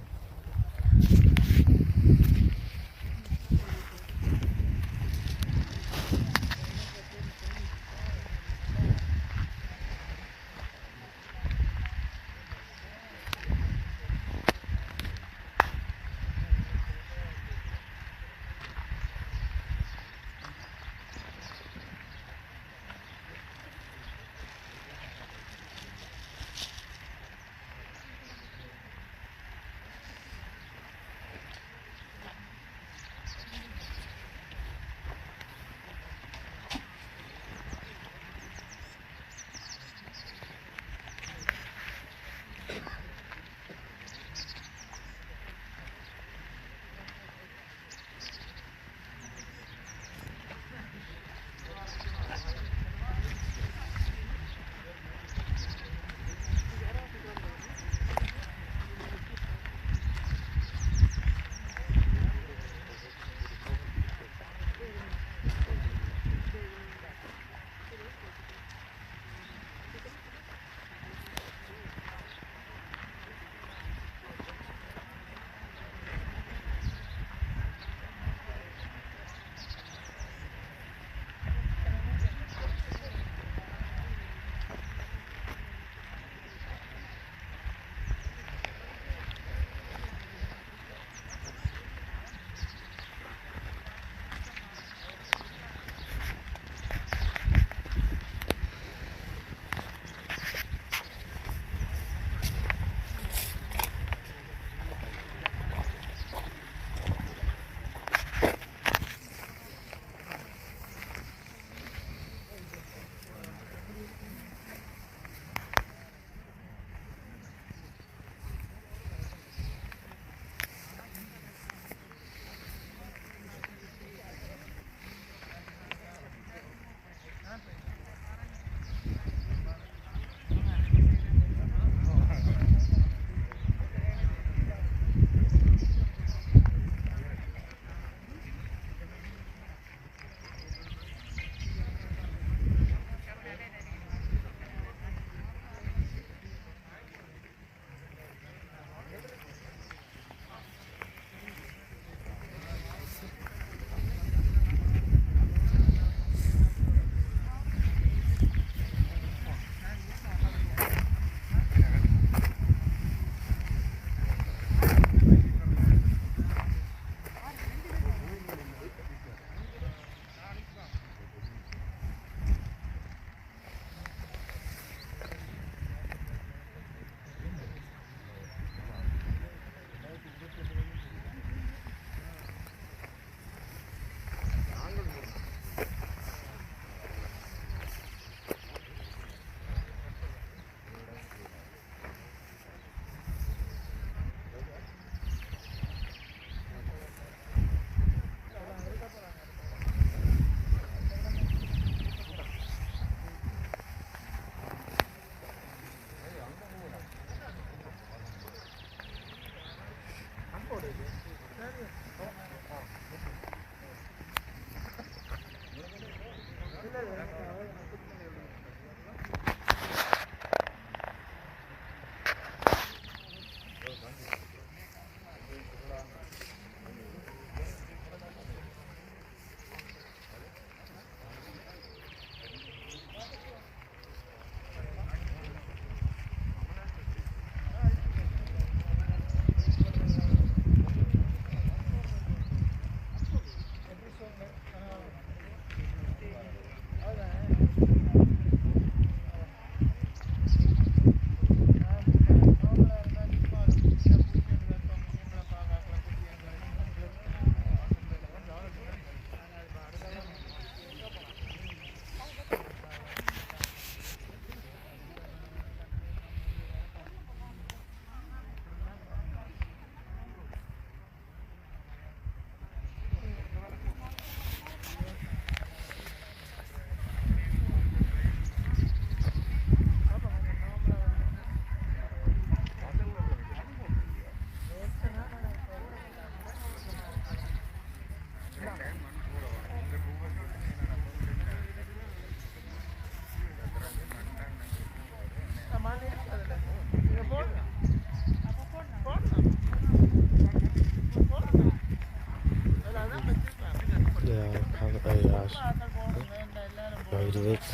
[SPEAKER 3] unterwegs.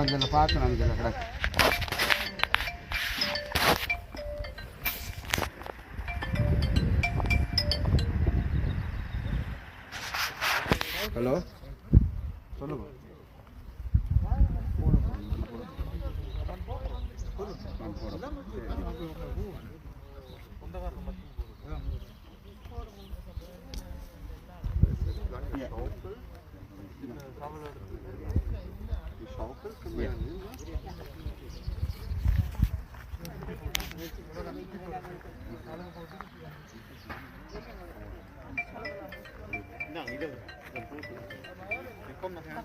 [SPEAKER 1] இதில் பார்க்கலாம் இதில் கிடக்கு. ஹலோ சொல்லுங்க.
[SPEAKER 4] Die Schaufel können wir ja nehmen. Wir kommen nachher.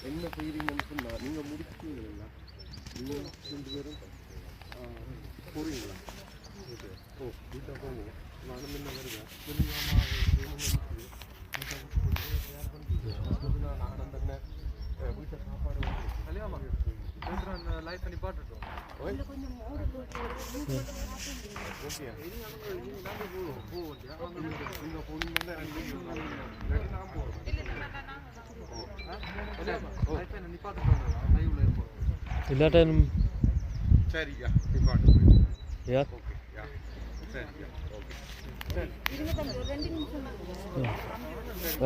[SPEAKER 3] என்ன செய்கிறீங்கன்னு சொன்னால் நீங்கள் முடிச்சுங்களா நீங்கள் 2 பேரும் போகிறீங்களா ஓ வீட்டில் போங்க நானும் என்ன வருவேன் நான் அந்த வீட்டை சாப்பாடு கல்யாணம் லைஃப் பண்ணி பாட்டுட்டோம் ஓகே நாங்கள் போவோம் நீங்கள் போனீங்கன்னா நான் போகிறோம்
[SPEAKER 1] இல்லாட்ட
[SPEAKER 7] சரியா நிப்பாட்டு
[SPEAKER 1] யா
[SPEAKER 7] ஓகே யா சரியா ஓகே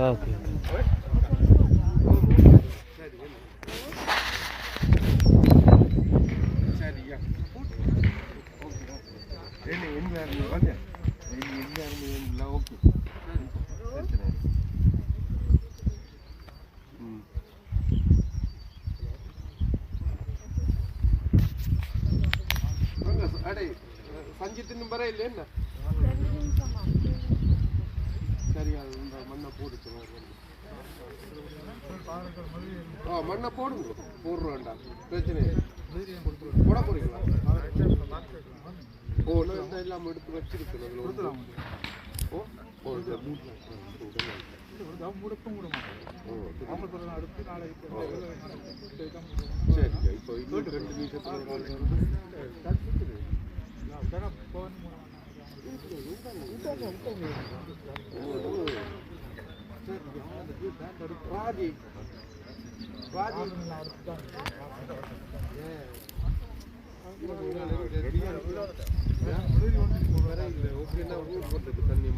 [SPEAKER 1] ஓகே
[SPEAKER 7] சரியா என்ன வந்து என்ன ஓகே அடே சஞ்சித்தின் வர இல்லை என்ன சரியா இந்த மண்ணை போடுச்சு மண்ணை போடுங்க போடுறோம்டா பிரச்சனை போட போறீங்களா ஓ நான் எல்லாம் எடுத்து வச்சிருக்கேன் ஓ ஓ சரி இப்போ 2 நிமிஷத்துல தண்ணி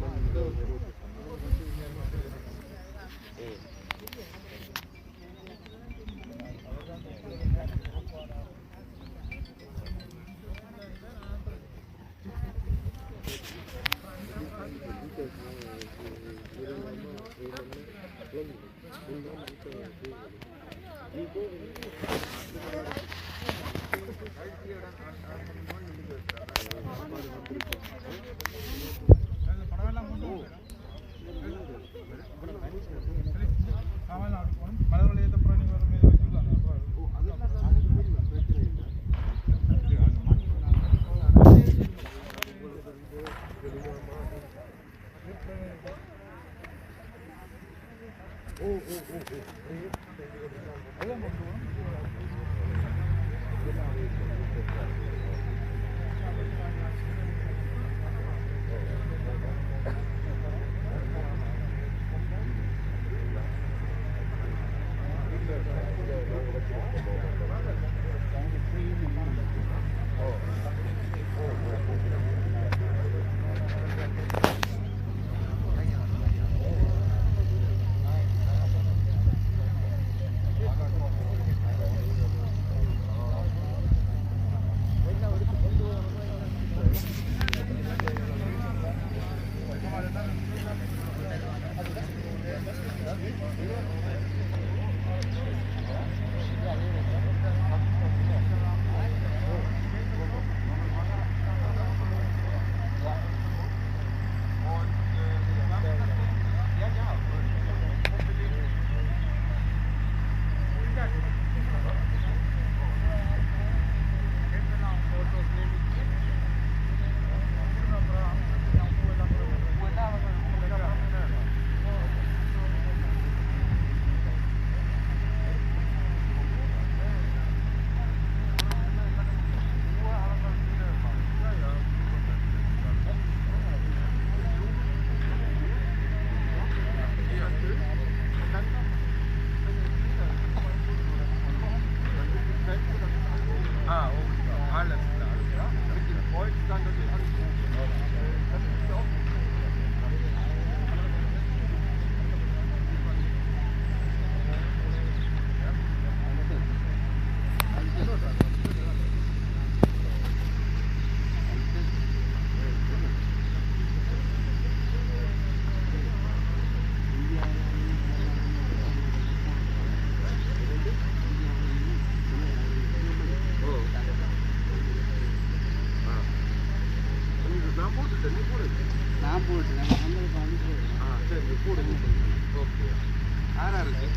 [SPEAKER 3] யாரா இருக்கு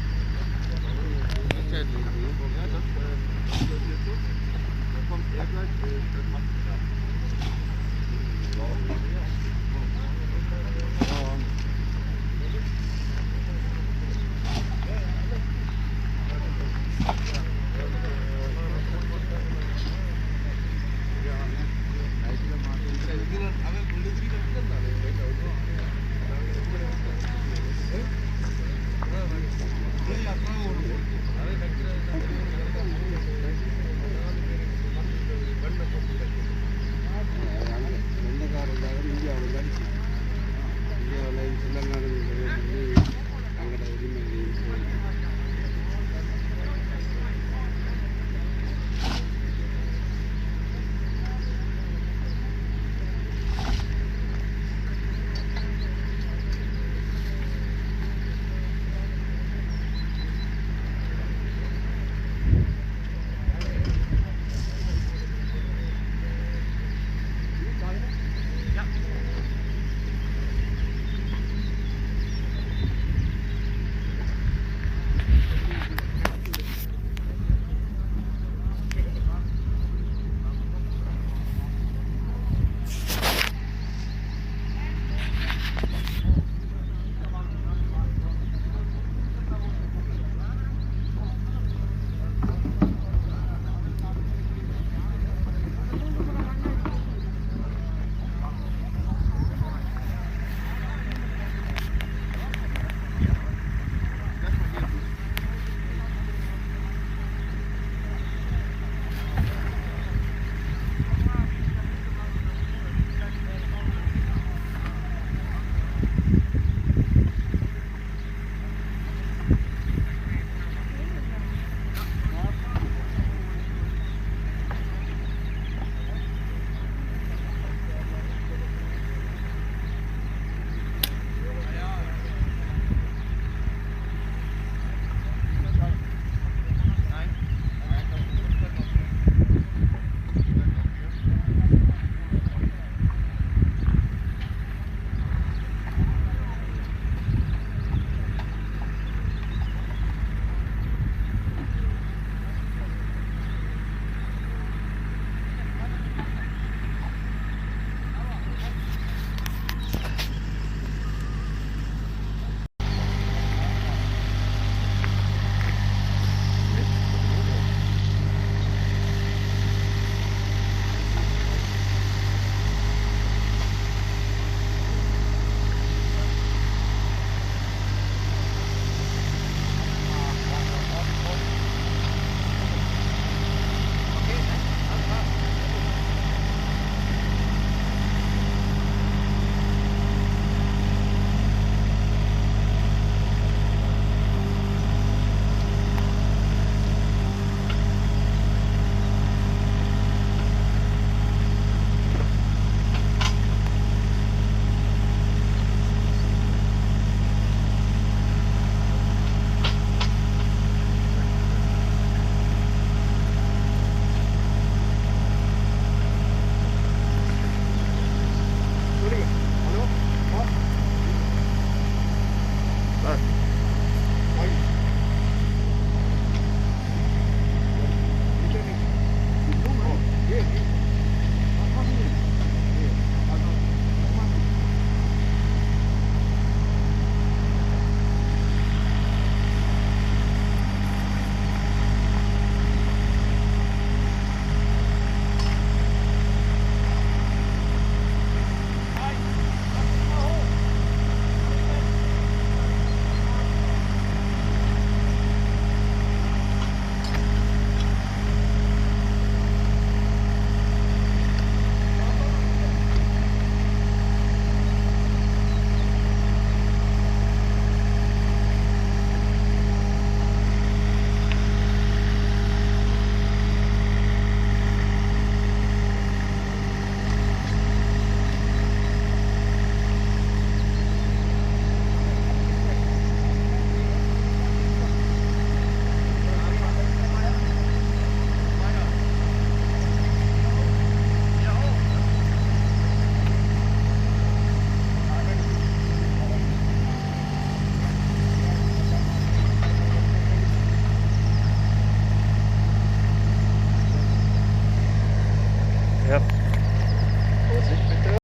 [SPEAKER 1] Was?